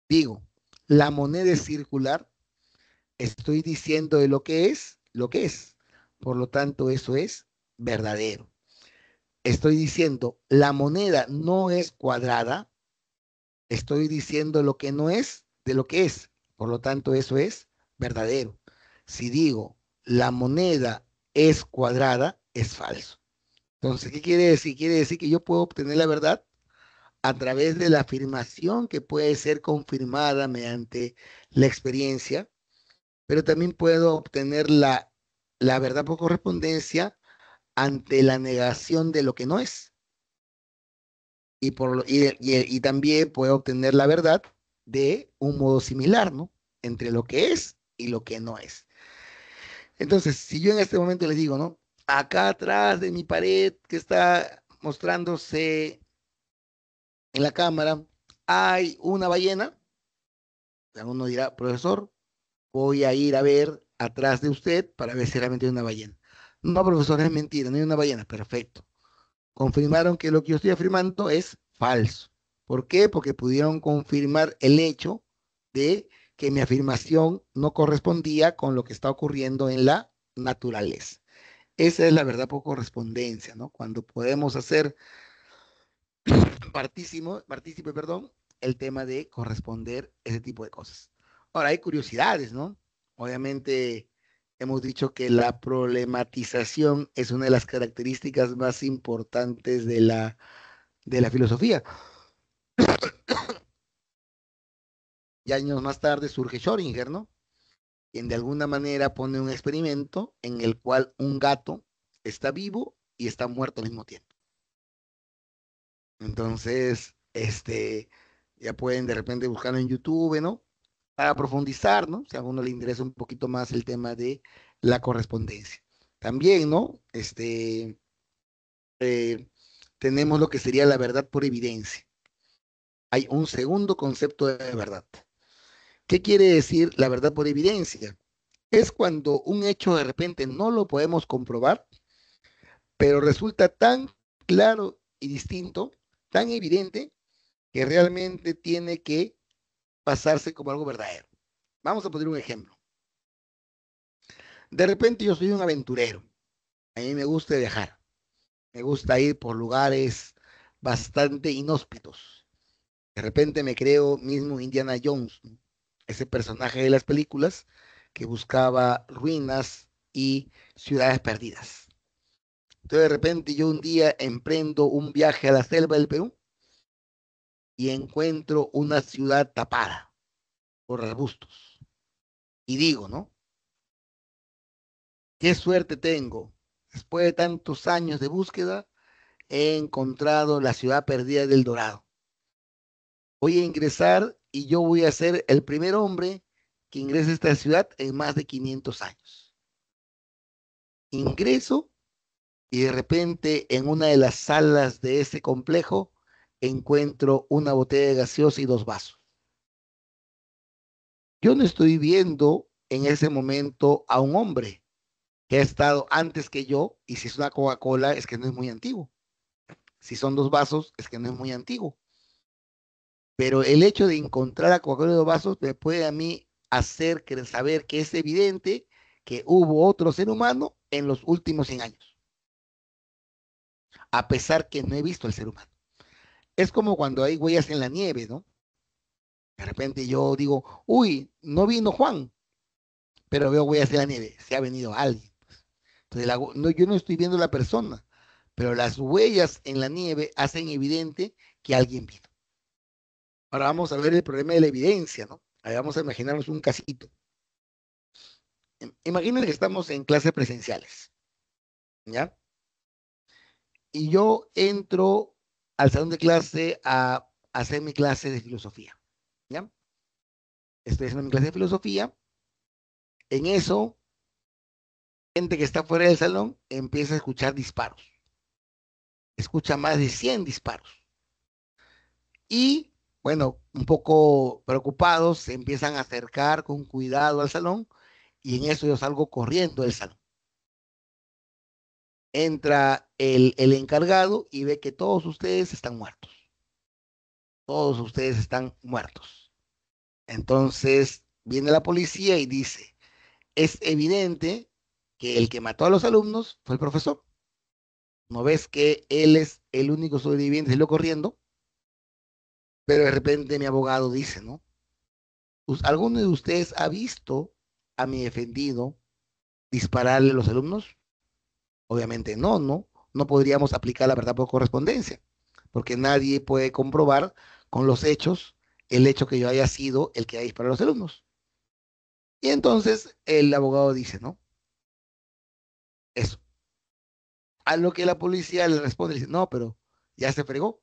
Digo, la moneda es circular. Estoy diciendo de lo que es. Por lo tanto, eso es verdadero. Estoy diciendo, la moneda no es cuadrada. Estoy diciendo lo que no es de lo que es. Por lo tanto, eso es verdadero. Si digo la moneda es cuadrada, es falso. Entonces, ¿qué quiere decir? Quiere decir que yo puedo obtener la verdad a través de la afirmación que puede ser confirmada mediante la experiencia, pero también puedo obtener la verdad por correspondencia ante la negación de lo que no es. Y también puedo obtener la verdad de un modo similar, ¿no? Entre lo que es y lo que no es. Entonces, si yo en este momento les digo, ¿no? Acá atrás de mi pared que está mostrándose en la cámara, hay una ballena. Uno dirá, profesor, voy a ir a ver atrás de usted para ver si realmente hay una ballena. No, profesor, es mentira, no hay una ballena. Perfecto. Confirmaron que lo que yo estoy afirmando es falso. ¿Por qué? Porque pudieron confirmar el hecho de que mi afirmación no correspondía con lo que está ocurriendo en la naturaleza. Esa es la verdad por correspondencia, ¿no? Cuando podemos hacer partícipe, perdón, el tema de corresponder ese tipo de cosas. Ahora, hay curiosidades, ¿no? Obviamente, hemos dicho que la problematización es una de las características más importantes de la filosofía. Y años más tarde surge Schrödinger, ¿no? Quien de alguna manera pone un experimento en el cual un gato está vivo y está muerto al mismo tiempo. Entonces, ya pueden de repente buscarlo en YouTube, ¿no? Para profundizar, ¿no? Si a uno le interesa un poquito más el tema de la correspondencia. También, ¿no? Eh, tenemos lo que sería la verdad por evidencia. Hay un segundo concepto de verdad. ¿Qué quiere decir la verdad por evidencia? Es cuando un hecho de repente no lo podemos comprobar, pero resulta tan claro y distinto, tan evidente, que realmente tiene que pasarse como algo verdadero. Vamos a poner un ejemplo. De repente yo soy un aventurero. A mí me gusta viajar. Me gusta ir por lugares bastante inhóspitos. De repente me creo mismo Indiana Jones, ¿no? Ese personaje de las películas que buscaba ruinas y ciudades perdidas. Entonces de repente yo un día emprendo un viaje a la selva del Perú y encuentro una ciudad tapada por arbustos. Y digo, ¿no? Qué suerte tengo. Después de tantos años de búsqueda, he encontrado la ciudad perdida del Dorado. Voy a ingresar y yo voy a ser el primer hombre que ingrese a esta ciudad en más de 500 años. Ingreso y de repente en una de las salas de ese complejo encuentro una botella de gaseosa y dos vasos. Yo no estoy viendo en ese momento a un hombre que ha estado antes que yo, y si es una Coca-Cola es que no es muy antiguo. Si son dos vasos es que no es muy antiguo. Pero el hecho de encontrar a Coca-Cola en dos vasos me puede a mí hacer saber que es evidente que hubo otro ser humano en los últimos 100 años, a pesar que no he visto al ser humano. Es como cuando hay huellas en la nieve, ¿no? De repente yo digo, uy, no vino Juan, pero veo huellas en la nieve, se ha venido alguien. Entonces, no, yo no estoy viendo la persona, pero las huellas en la nieve hacen evidente que alguien vino. Ahora vamos a ver el problema de la evidencia, ¿no? Ahí vamos a imaginarnos un casito. Imaginen que estamos en clases presenciales, ¿ya? Y yo entro al salón de clase a hacer mi clase de filosofía, ¿ya? Estoy haciendo mi clase de filosofía. En eso, gente que está fuera del salón empieza a escuchar disparos. Escucha más de 100 disparos. Y, bueno, un poco preocupados, se empiezan a acercar con cuidado al salón y en eso yo salgo corriendo del salón. Entra el encargado y ve que todos ustedes están muertos. Todos ustedes están muertos. Entonces viene la policía y dice, es evidente que el que mató a los alumnos fue el profesor. ¿No ves que él es el único sobreviviente? Salió corriendo, pero de repente mi abogado dice, ¿no? ¿Alguno de ustedes ha visto a mi defendido dispararle a los alumnos? Obviamente no, ¿no? No podríamos aplicar la verdad por correspondencia, porque nadie puede comprobar con los hechos el hecho que yo haya sido el que haya disparado a los alumnos. Y entonces el abogado dice, ¿no? Eso. A lo que la policía le responde, le dice, no, pero ya se fregó,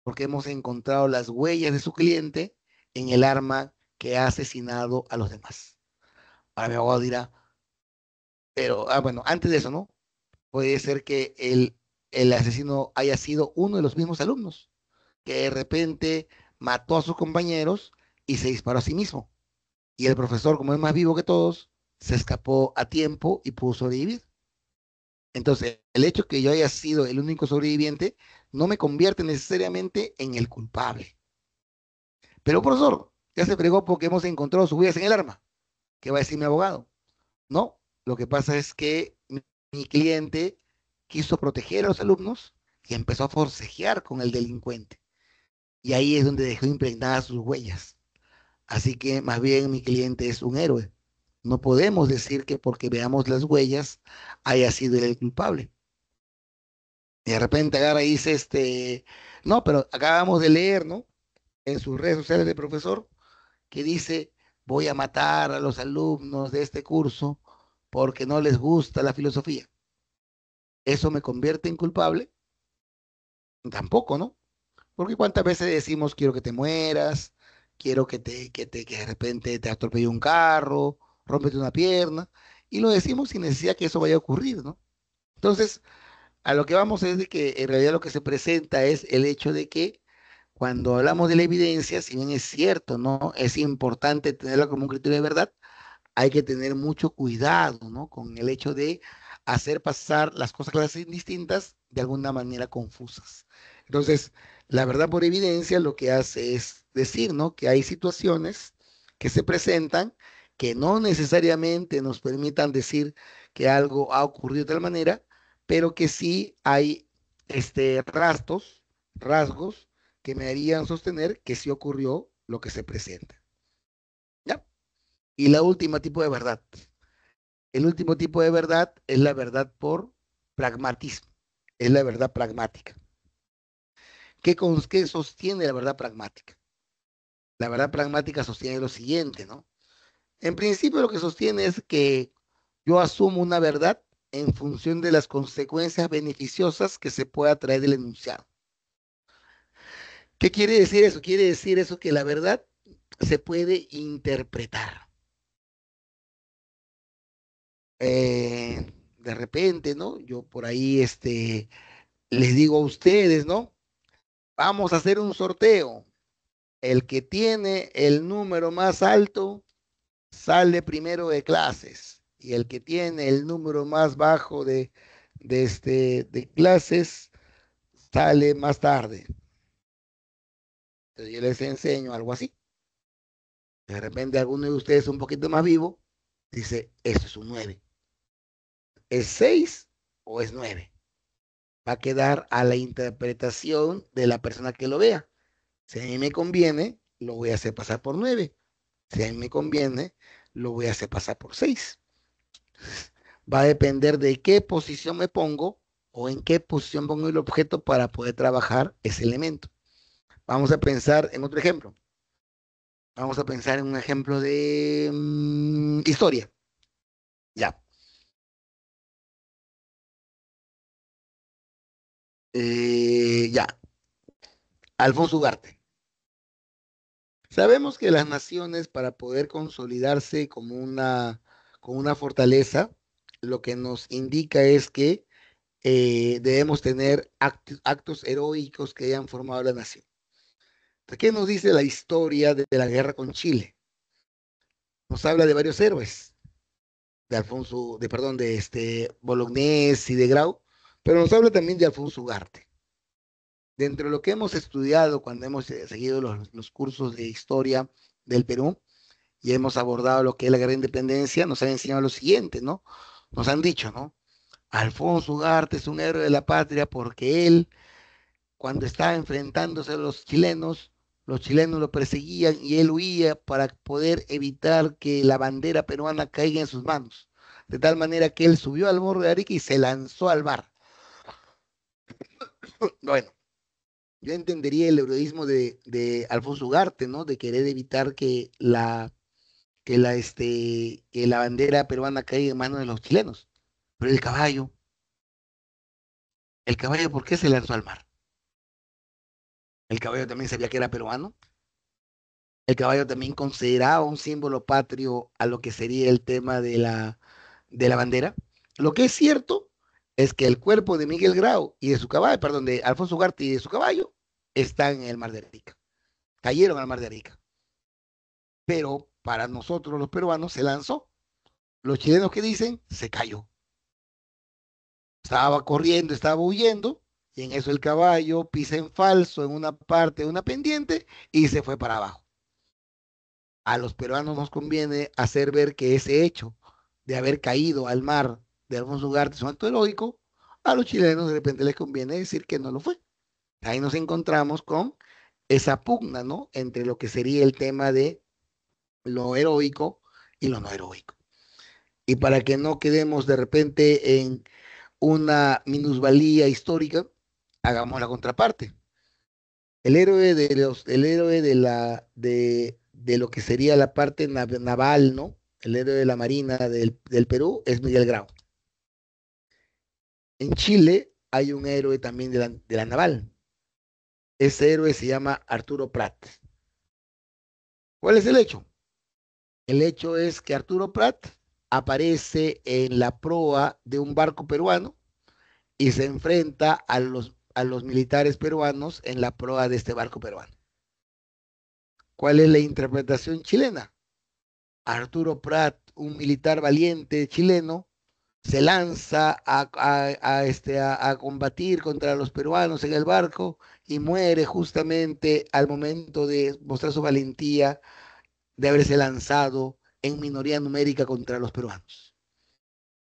porque hemos encontrado las huellas de su cliente en el arma que ha asesinado a los demás. Ahora mi abogado dirá, pero, bueno, antes de eso, ¿no? Puede ser que el asesino haya sido uno de los mismos alumnos, que de repente mató a sus compañeros y se disparó a sí mismo. Y el profesor, como es más vivo que todos, se escapó a tiempo y pudo sobrevivir. Entonces, el hecho que yo haya sido el único sobreviviente no me convierte necesariamente en el culpable. Pero, profesor, ya se fregó porque hemos encontrado sus huellas en el arma. ¿Qué va a decir mi abogado? No, lo que pasa es que mi cliente quiso proteger a los alumnos y empezó a forcejear con el delincuente. Y ahí es donde dejó impregnadas sus huellas. Así que más bien mi cliente es un héroe. No podemos decir que porque veamos las huellas haya sido él el culpable. Y de repente agarra y dice, no, pero acabamos de leer, ¿no? en sus redes sociales de profesor que dice, voy a matar a los alumnos de este curso porque no les gusta la filosofía. ¿Eso me convierte en culpable? Tampoco, ¿no? Porque cuántas veces decimos, quiero que te mueras, quiero que de repente te atropelle un carro, rómpete una pierna, y lo decimos sin necesidad que eso vaya a ocurrir, ¿no? Entonces, a lo que vamos es de que en realidad lo que se presenta es el hecho de que cuando hablamos de la evidencia, si bien es cierto, ¿no? Es importante tenerla como un criterio de verdad, hay que tener mucho cuidado, ¿no? Con el hecho de hacer pasar las cosas claras y distintas de alguna manera confusas. Entonces, la verdad por evidencia lo que hace es decir, ¿no? Que hay situaciones que se presentan que no necesariamente nos permitan decir que algo ha ocurrido de tal manera, pero que sí hay rasgos que me harían sostener que sí ocurrió lo que se presenta. ¿Ya? Y la última tipo de verdad. El último tipo de verdad es la verdad por pragmatismo, es la verdad pragmática. ¿Qué sostiene la verdad pragmática? La verdad pragmática sostiene lo siguiente, ¿no? En principio lo que sostiene es que yo asumo una verdad en función de las consecuencias beneficiosas que se pueda traer del enunciado. ¿Qué quiere decir eso? Quiere decir eso que la verdad se puede interpretar. De repente, ¿no? Yo por ahí les digo a ustedes, ¿no? Vamos a hacer un sorteo. El que tiene el número más alto sale primero de clases y el que tiene el número más bajo de clases sale más tarde. Entonces yo les enseño algo así. De repente alguno de ustedes un poquito más vivo dice, esto es un 9. ¿Es 6 o es 9? Va a quedar a la interpretación de la persona que lo vea. Si a mí me conviene, lo voy a hacer pasar por 9. Si a mí me conviene, lo voy a hacer pasar por 6. Va a depender de qué posición me pongo o en qué posición pongo el objeto para poder trabajar ese elemento. Vamos a pensar en otro ejemplo. Vamos a pensar en un ejemplo de historia. Ya. Ya. Alfonso Ugarte. Sabemos que las naciones para poder consolidarse como con una fortaleza, lo que nos indica es que debemos tener actos heroicos que hayan formado la nación. ¿Qué nos dice la historia de la guerra con Chile? Nos habla de varios héroes, de Alfonso, de perdón, de Bolognesi y de Grau, pero nos habla también de Alfonso Ugarte. Dentro de lo que hemos estudiado cuando hemos seguido los cursos de historia del Perú y hemos abordado lo que es la guerra de independencia, nos han enseñado lo siguiente, ¿no? Nos han dicho, ¿no? Alfonso Ugarte es un héroe de la patria porque él cuando estaba enfrentándose a los chilenos lo perseguían y él huía para poder evitar que la bandera peruana caiga en sus manos. De tal manera que él subió al morro de Arica y se lanzó al mar. Bueno, yo entendería el heroísmo de Alfonso Ugarte, ¿no? De querer evitar que la bandera peruana caiga en manos de los chilenos. Pero el caballo, ¿por qué se lanzó al mar? El caballo también sabía que era peruano. El caballo también consideraba un símbolo patrio a lo que sería el tema de la bandera. Lo que es cierto es que el cuerpo de Miguel Grau y de su caballo, perdón, de Alfonso Ugarte y de su caballo, están en el Mar de Arica. Cayeron al Mar de Arica. Pero para nosotros los peruanos se lanzó. Los chilenos que dicen, se cayó. Estaba corriendo, estaba huyendo, y en eso el caballo pisa en falso en una parte de una pendiente y se fue para abajo. A los peruanos nos conviene hacer ver que ese hecho de haber caído al mar de Alfonso Ugarte es un acto heroico, a los chilenos de repente les conviene decir que no lo fue. Ahí nos encontramos con esa pugna, ¿no? Entre lo que sería el tema de lo heroico y lo no heroico. Y para que no quedemos de repente en una minusvalía histórica, hagamos la contraparte. El héroe de lo que sería la parte naval, ¿no? El héroe de la Marina del Perú es Miguel Grau. En Chile hay un héroe también de la naval. Ese héroe se llama Arturo Prat. ¿Cuál es el hecho? El hecho es que Arturo Prat aparece en la proa de un barco peruano y se enfrenta a los militares peruanos en la proa de este barco peruano. ¿Cuál es la interpretación chilena? Arturo Prat, un militar valiente chileno, se lanza a combatir contra los peruanos en el barco y muere justamente al momento de mostrar su valentía de haberse lanzado en minoría numérica contra los peruanos.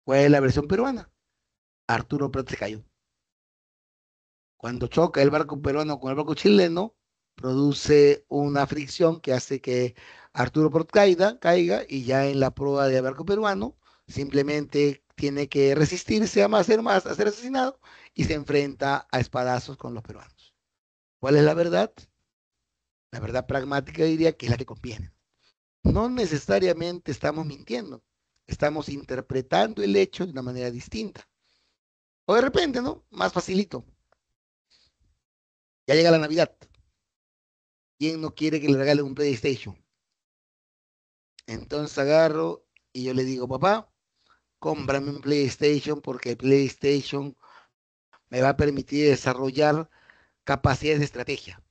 ¿Cuál es la versión peruana? Arturo Prat se cayó. Cuando choca el barco peruano con el barco chileno, produce una fricción que hace que Arturo Prat caiga y ya en la proa del barco peruano simplemente tiene que resistirse a ser asesinado y se enfrenta a espadazos con los peruanos. ¿Cuál es la verdad? La verdad pragmática diría que es la que conviene. No necesariamente estamos mintiendo, estamos interpretando el hecho de una manera distinta. O de repente, ¿no? Más facilito. Ya llega la Navidad. ¿Quién no quiere que le regale un PlayStation? Entonces agarro y yo le digo, papá, cómprame un PlayStation porque el PlayStation me va a permitir desarrollar capacidades de estrategia.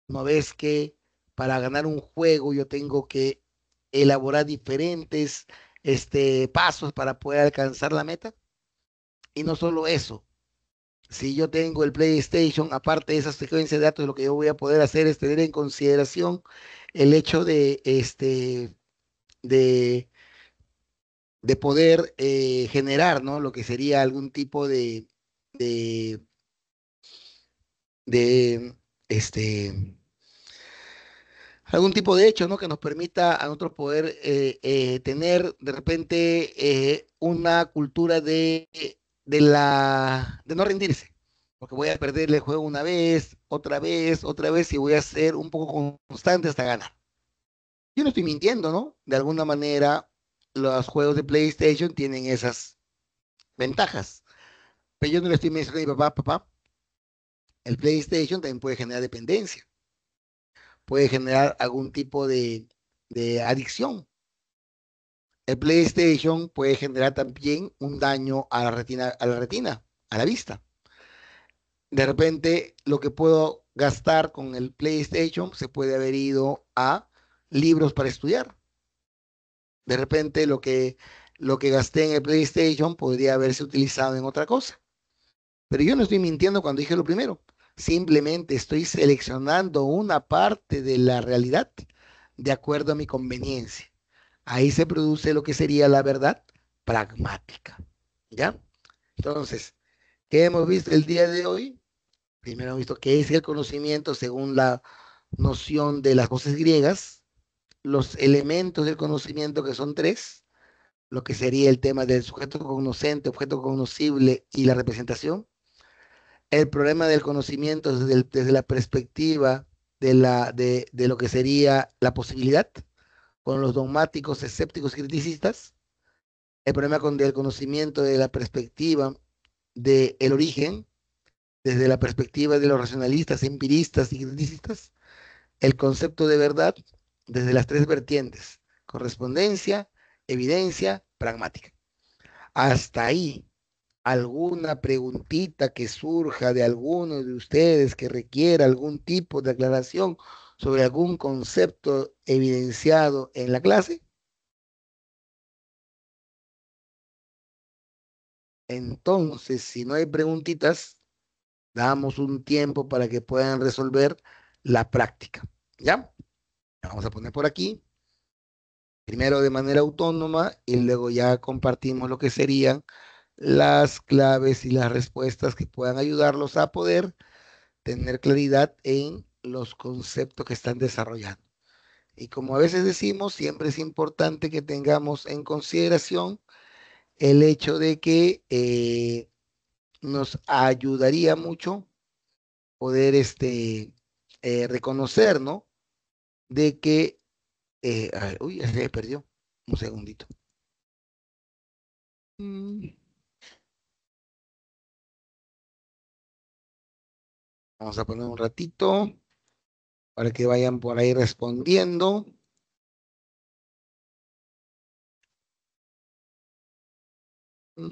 ¿No ves que para ganar un juego yo tengo que elaborar diferentes pasos para poder alcanzar la meta? Y no solo eso, si yo tengo el PlayStation, aparte de esa secuencia de datos, lo que yo voy a poder hacer es tener en consideración el hecho de, de poder generar, ¿no? Lo que sería algún tipo de, de, este, algún tipo de hecho, ¿no? Que nos permita a nosotros poder tener de repente una cultura de no rendirse. Porque voy a perder el juego una vez, otra vez, y voy a ser un poco constante hasta ganar. Yo no estoy mintiendo, ¿no? De alguna manera, los juegos de PlayStation tienen esas ventajas. Pero yo no le estoy mencionando a mi papá, el PlayStation también puede generar dependencia, puede generar algún tipo de adicción. El PlayStation puede generar también un daño a la vista. De repente, lo que puedo gastar con el PlayStation se puede haber ido a libros para estudiar. De repente, lo que gasté en el PlayStation podría haberse utilizado en otra cosa. Pero yo no estoy mintiendo cuando dije lo primero. Simplemente estoy seleccionando una parte de la realidad de acuerdo a mi conveniencia. Ahí se produce lo que sería la verdad pragmática. ¿Ya? Entonces, ¿qué hemos visto el día de hoy? Primero hemos visto qué es el conocimiento según la noción de las voces griegas, los elementos del conocimiento que son tres, lo que sería el tema del sujeto cognoscente, objeto cognoscible y la representación. El problema del conocimiento desde la perspectiva de lo que sería la posibilidad, con los dogmáticos, escépticos y criticistas. El problema del conocimiento de la perspectiva del origen, desde la perspectiva de los racionalistas, empiristas y criticistas. El concepto de verdad desde las tres vertientes, correspondencia, evidencia, pragmática. Hasta ahí, alguna preguntita que surja de alguno de ustedes que requiera algún tipo de aclaración sobre algún concepto evidenciado en la clase. Entonces, si no hay preguntitas, damos un tiempo para que puedan resolver la práctica. ¿Ya? Vamos a poner por aquí, primero de manera autónoma y luego ya compartimos lo que serían las claves y las respuestas que puedan ayudarlos a poder tener claridad en los conceptos que están desarrollando. Y como a veces decimos, siempre es importante que tengamos en consideración el hecho de que nos ayudaría mucho poder reconocer, ¿no? De que, a ver, uy, ya se perdió. Un segundito. Mm, Vamos a poner un ratito para que vayan por ahí respondiendo. Mm,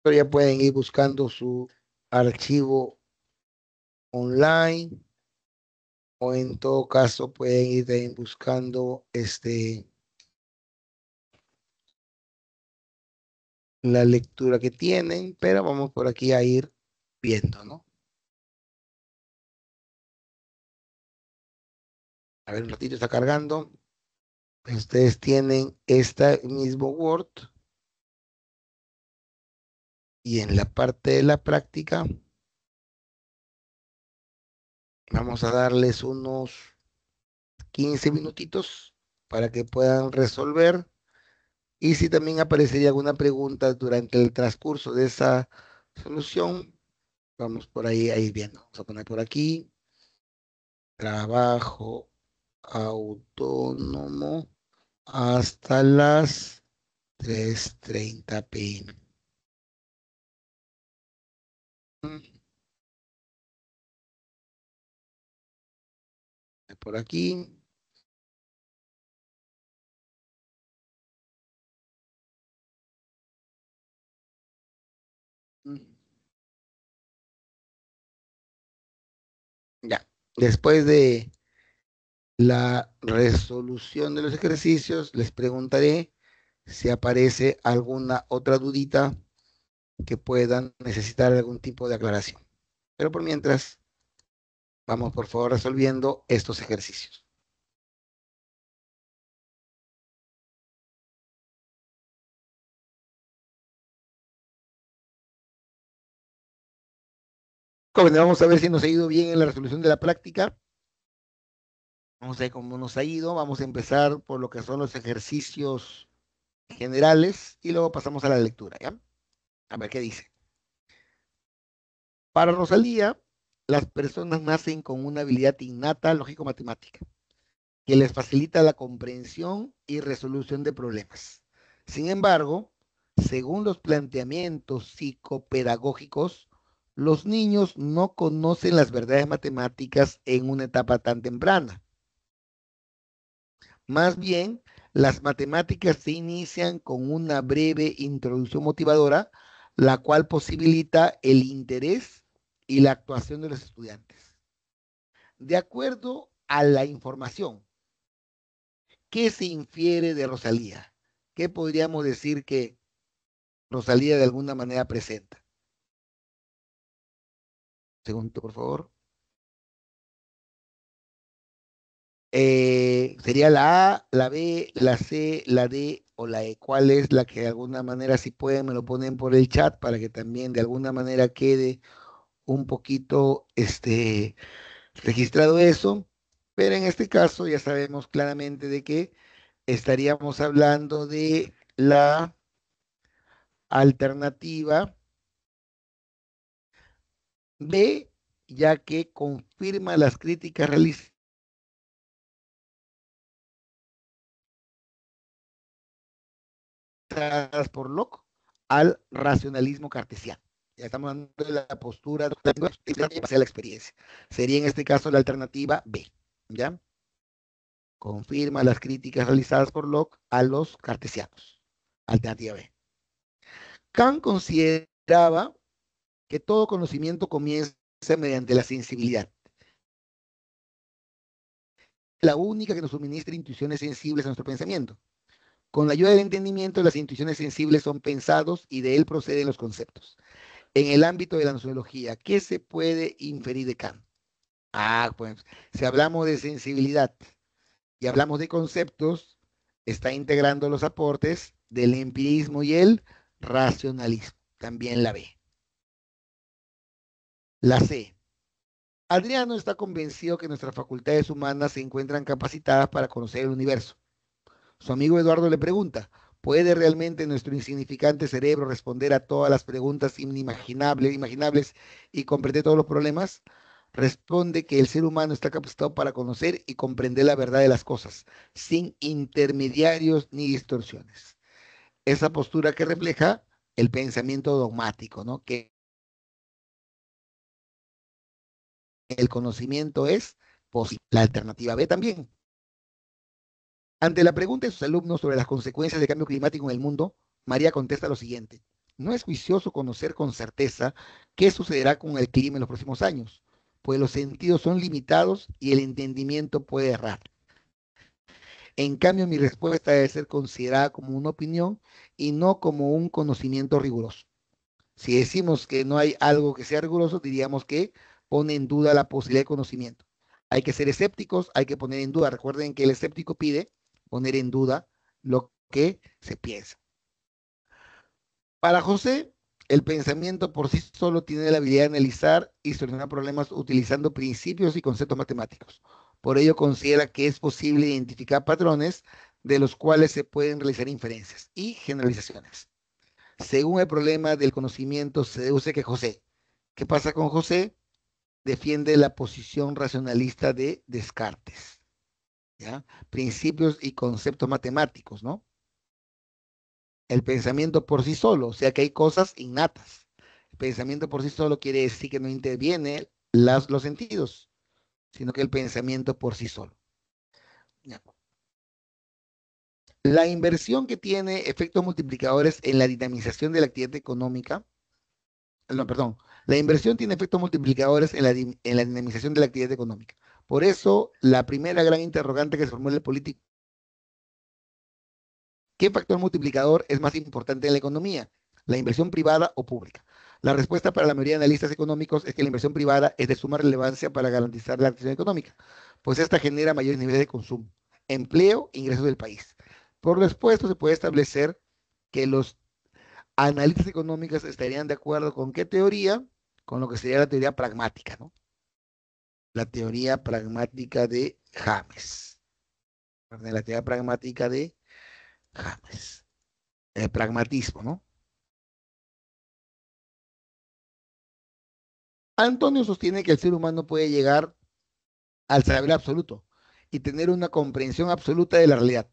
Pero ya pueden ir buscando su archivo online o en todo caso pueden ir también buscando la lectura que tienen, pero vamos por aquí a ir viendo, ¿no? A ver, un ratito está cargando. Ustedes tienen este mismo Word y en la parte de la práctica vamos a darles unos 15 minutitos para que puedan resolver. Y si también aparecería alguna pregunta durante el transcurso de esa solución, vamos por ahí a ir viendo. Vamos a poner por aquí, trabajo autónomo hasta las 3:30 p.m. Por aquí. Ya. Después de la resolución de los ejercicios, les preguntaré si aparece alguna otra dudita que puedan necesitar algún tipo de aclaración. Pero por mientras, vamos por favor resolviendo estos ejercicios. Jóvenes, vamos a ver si nos ha ido bien en la resolución de la práctica. Vamos a ver cómo nos ha ido. Vamos a empezar por lo que son los ejercicios generales y luego pasamos a la lectura, ¿ya? A ver qué dice. Para Rosalía, las personas nacen con una habilidad innata lógico-matemática que les facilita la comprensión y resolución de problemas. Sin embargo, según los planteamientos psicopedagógicos, los niños no conocen las verdades matemáticas en una etapa tan temprana. Más bien, las matemáticas se inician con una breve introducción motivadora, la cual posibilita el interés y la actuación de los estudiantes. De acuerdo a la información, ¿qué se infiere de Rosalía? ¿Qué podríamos decir que Rosalía de alguna manera presenta? Segundo, por favor. Sería la A, la B, la C, la D o la E. ¿Cuál es la que de alguna manera, si pueden, me lo ponen por el chat para que también de alguna manera quede un poquito registrado eso? Pero en este caso ya sabemos claramente de que estaríamos hablando de la alternativa B, ya que confirma las críticas realizadas por Locke al racionalismo cartesiano. Ya estamos hablando de la postura hacia la experiencia. Sería en este caso la alternativa B, ¿ya? Confirma las críticas realizadas por Locke a los cartesianos. Alternativa B. Kant consideraba que todo conocimiento comienza mediante la sensibilidad, la única que nos suministra intuiciones sensibles a nuestro pensamiento. Con la ayuda del entendimiento, las intuiciones sensibles son pensados y de él proceden los conceptos. En el ámbito de la nosologia, ¿qué se puede inferir de Kant? Pues, si hablamos de sensibilidad y hablamos de conceptos, está integrando los aportes del empirismo y el racionalismo. También la B. La C. Adriano está convencido que nuestras facultades humanas se encuentran capacitadas para conocer el universo. Su amigo Eduardo le pregunta, ¿Puede realmente nuestro insignificante cerebro responder a todas las preguntas imaginables y comprender todos los problemas? Responde que el ser humano está capacitado para conocer y comprender la verdad de las cosas, sin intermediarios ni distorsiones. Esa postura que refleja el pensamiento dogmático, ¿no? Que el conocimiento es posible. La alternativa B también. Ante la pregunta de sus alumnos sobre las consecuencias del cambio climático en el mundo, María contesta lo siguiente: no es juicioso conocer con certeza qué sucederá con el clima en los próximos años, pues los sentidos son limitados y el entendimiento puede errar. En cambio, mi respuesta debe ser considerada como una opinión y no como un conocimiento riguroso. Si decimos que no hay algo que sea riguroso, diríamos que pone en duda la posibilidad de conocimiento. Hay que ser escépticos, hay que poner en duda. Recuerden que el escéptico pide poner en duda lo que se piensa. Para José, el pensamiento por sí solo tiene la habilidad de analizar y solucionar problemas utilizando principios y conceptos matemáticos. Por ello, considera que es posible identificar patrones de los cuales se pueden realizar inferencias y generalizaciones. Según el problema del conocimiento, se deduce que José, ¿qué pasa con José? Defiende la posición racionalista de Descartes, ¿ya? Principios y conceptos matemáticos, ¿no? El pensamiento por sí solo, o sea que hay cosas innatas. El pensamiento por sí solo quiere decir que no interviene los sentidos, sino que el pensamiento por sí solo. ¿Ya? La inversión que tiene efectos multiplicadores en la dinamización de la actividad económica, no, perdón, la inversión tiene efectos multiplicadores en la dinamización de la actividad económica. Por eso, la primera gran interrogante que se formula el político: ¿qué factor multiplicador es más importante en la economía? ¿La inversión privada o pública? La respuesta para la mayoría de analistas económicos es que la inversión privada es de suma relevancia para garantizar la actividad económica, pues esta genera mayores niveles de consumo, empleo e ingresos del país. Por lo expuesto, se puede establecer que los analistas económicos estarían de acuerdo con qué teoría, con lo que sería la teoría pragmática, ¿no? La teoría pragmática de James. La teoría pragmática de James. El pragmatismo, ¿no? Antonio sostiene que el ser humano puede llegar al saber absoluto y tener una comprensión absoluta de la realidad.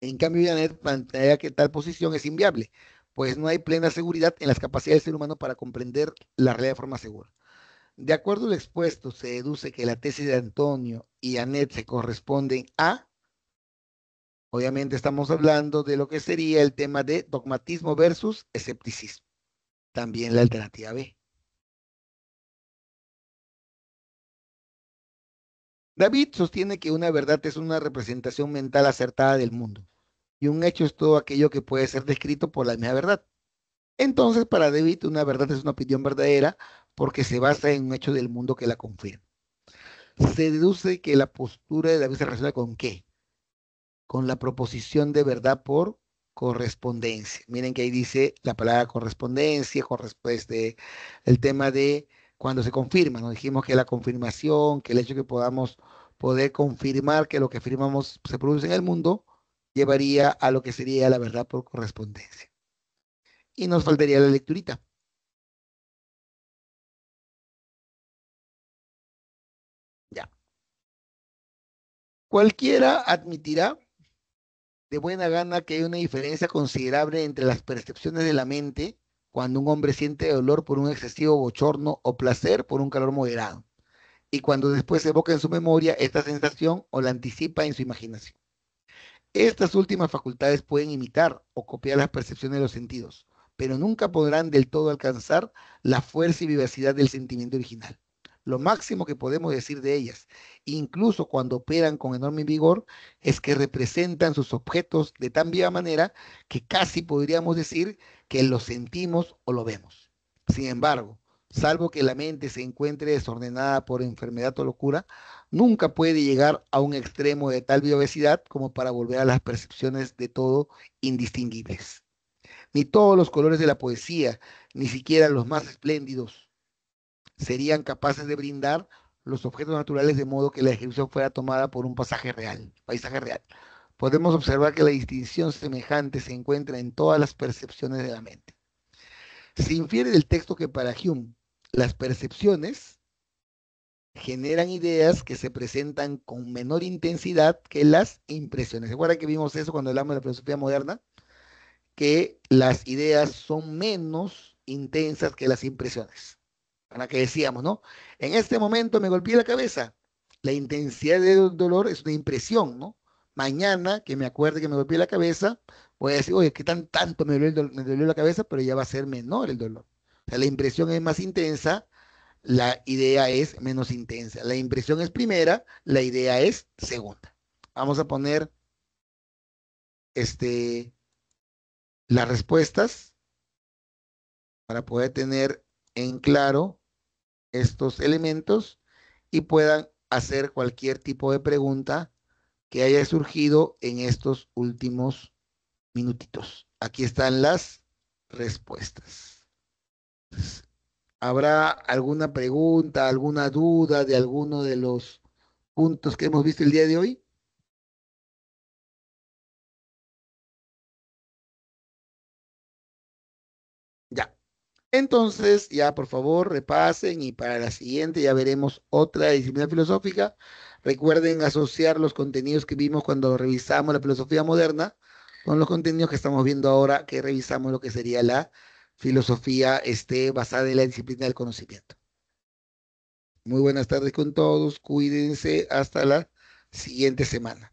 En cambio, Janet plantea que tal posición es inviable, pues no hay plena seguridad en las capacidades del ser humano para comprender la realidad de forma segura. De acuerdo al expuesto, se deduce que la tesis de Antonio y Janet se corresponden a, obviamente estamos hablando de lo que sería el tema de dogmatismo versus escepticismo. También la alternativa B. David sostiene que una verdad es una representación mental acertada del mundo y un hecho es todo aquello que puede ser descrito por la misma verdad. Entonces, para David, una verdad es una opinión verdadera porque se basa en un hecho del mundo que la confirma. Se deduce que la postura de David se relaciona con qué? Con la proposición de verdad por correspondencia. Miren que ahí dice la palabra correspondencia, el tema de cuando se confirma. Nos dijimos que la confirmación, que el hecho que podamos poder confirmar que lo que afirmamos se produce en el mundo, llevaría a lo que sería la verdad por correspondencia. Y nos faltaría la lecturita. Ya. Cualquiera admitirá de buena gana que hay una diferencia considerable entre las percepciones de la mente cuando un hombre siente dolor por un excesivo bochorno o placer por un calor moderado, y cuando después evoca en su memoria esta sensación o la anticipa en su imaginación. Estas últimas facultades pueden imitar o copiar las percepciones de los sentidos, pero nunca podrán del todo alcanzar la fuerza y vivacidad del sentimiento original. Lo máximo que podemos decir de ellas, incluso cuando operan con enorme vigor, es que representan sus objetos de tan viva manera que casi podríamos decir que lo sentimos o lo vemos. Sin embargo, salvo que la mente se encuentre desordenada por enfermedad o locura, nunca puede llegar a un extremo de tal vivacidad como para volver a las percepciones de todo indistinguibles. Ni todos los colores de la poesía, ni siquiera los más espléndidos, serían capaces de brindar los objetos naturales de modo que la descripción fuera tomada por un paisaje real. podemos observar que la distinción semejante se encuentra en todas las percepciones de la mente. Se infiere del texto que para Hume las percepciones generan ideas que se presentan con menor intensidad que las impresiones. ¿Se acuerdan que vimos eso cuando hablamos de la filosofía moderna? Que las ideas son menos intensas que las impresiones. Para que decíamos, ¿no? En este momento me golpeé la cabeza. La intensidad del dolor es una impresión, ¿no? Mañana que me acuerde que me golpeé la cabeza, voy a decir, oye, ¿qué tanto me dolió la cabeza? Pero ya va a ser menor el dolor. O sea, la impresión es más intensa, la idea es menos intensa. La impresión es primera, la idea es segunda. Vamos a poner este, las respuestas para poder tener en claro estos elementos y puedan hacer cualquier tipo de pregunta que haya surgido en estos últimos minutitos. Aquí están las respuestas. ¿Habrá alguna pregunta, alguna duda de alguno de los puntos que hemos visto el día de hoy? Ya. Entonces, ya por favor, repasen y para la siguiente ya veremos otra disciplina filosófica. Recuerden asociar los contenidos que vimos cuando revisamos la filosofía moderna con los contenidos que estamos viendo ahora que revisamos lo que sería la filosofía basada en la disciplina del conocimiento. Muy buenas tardes con todos, cuídense hasta la siguiente semana.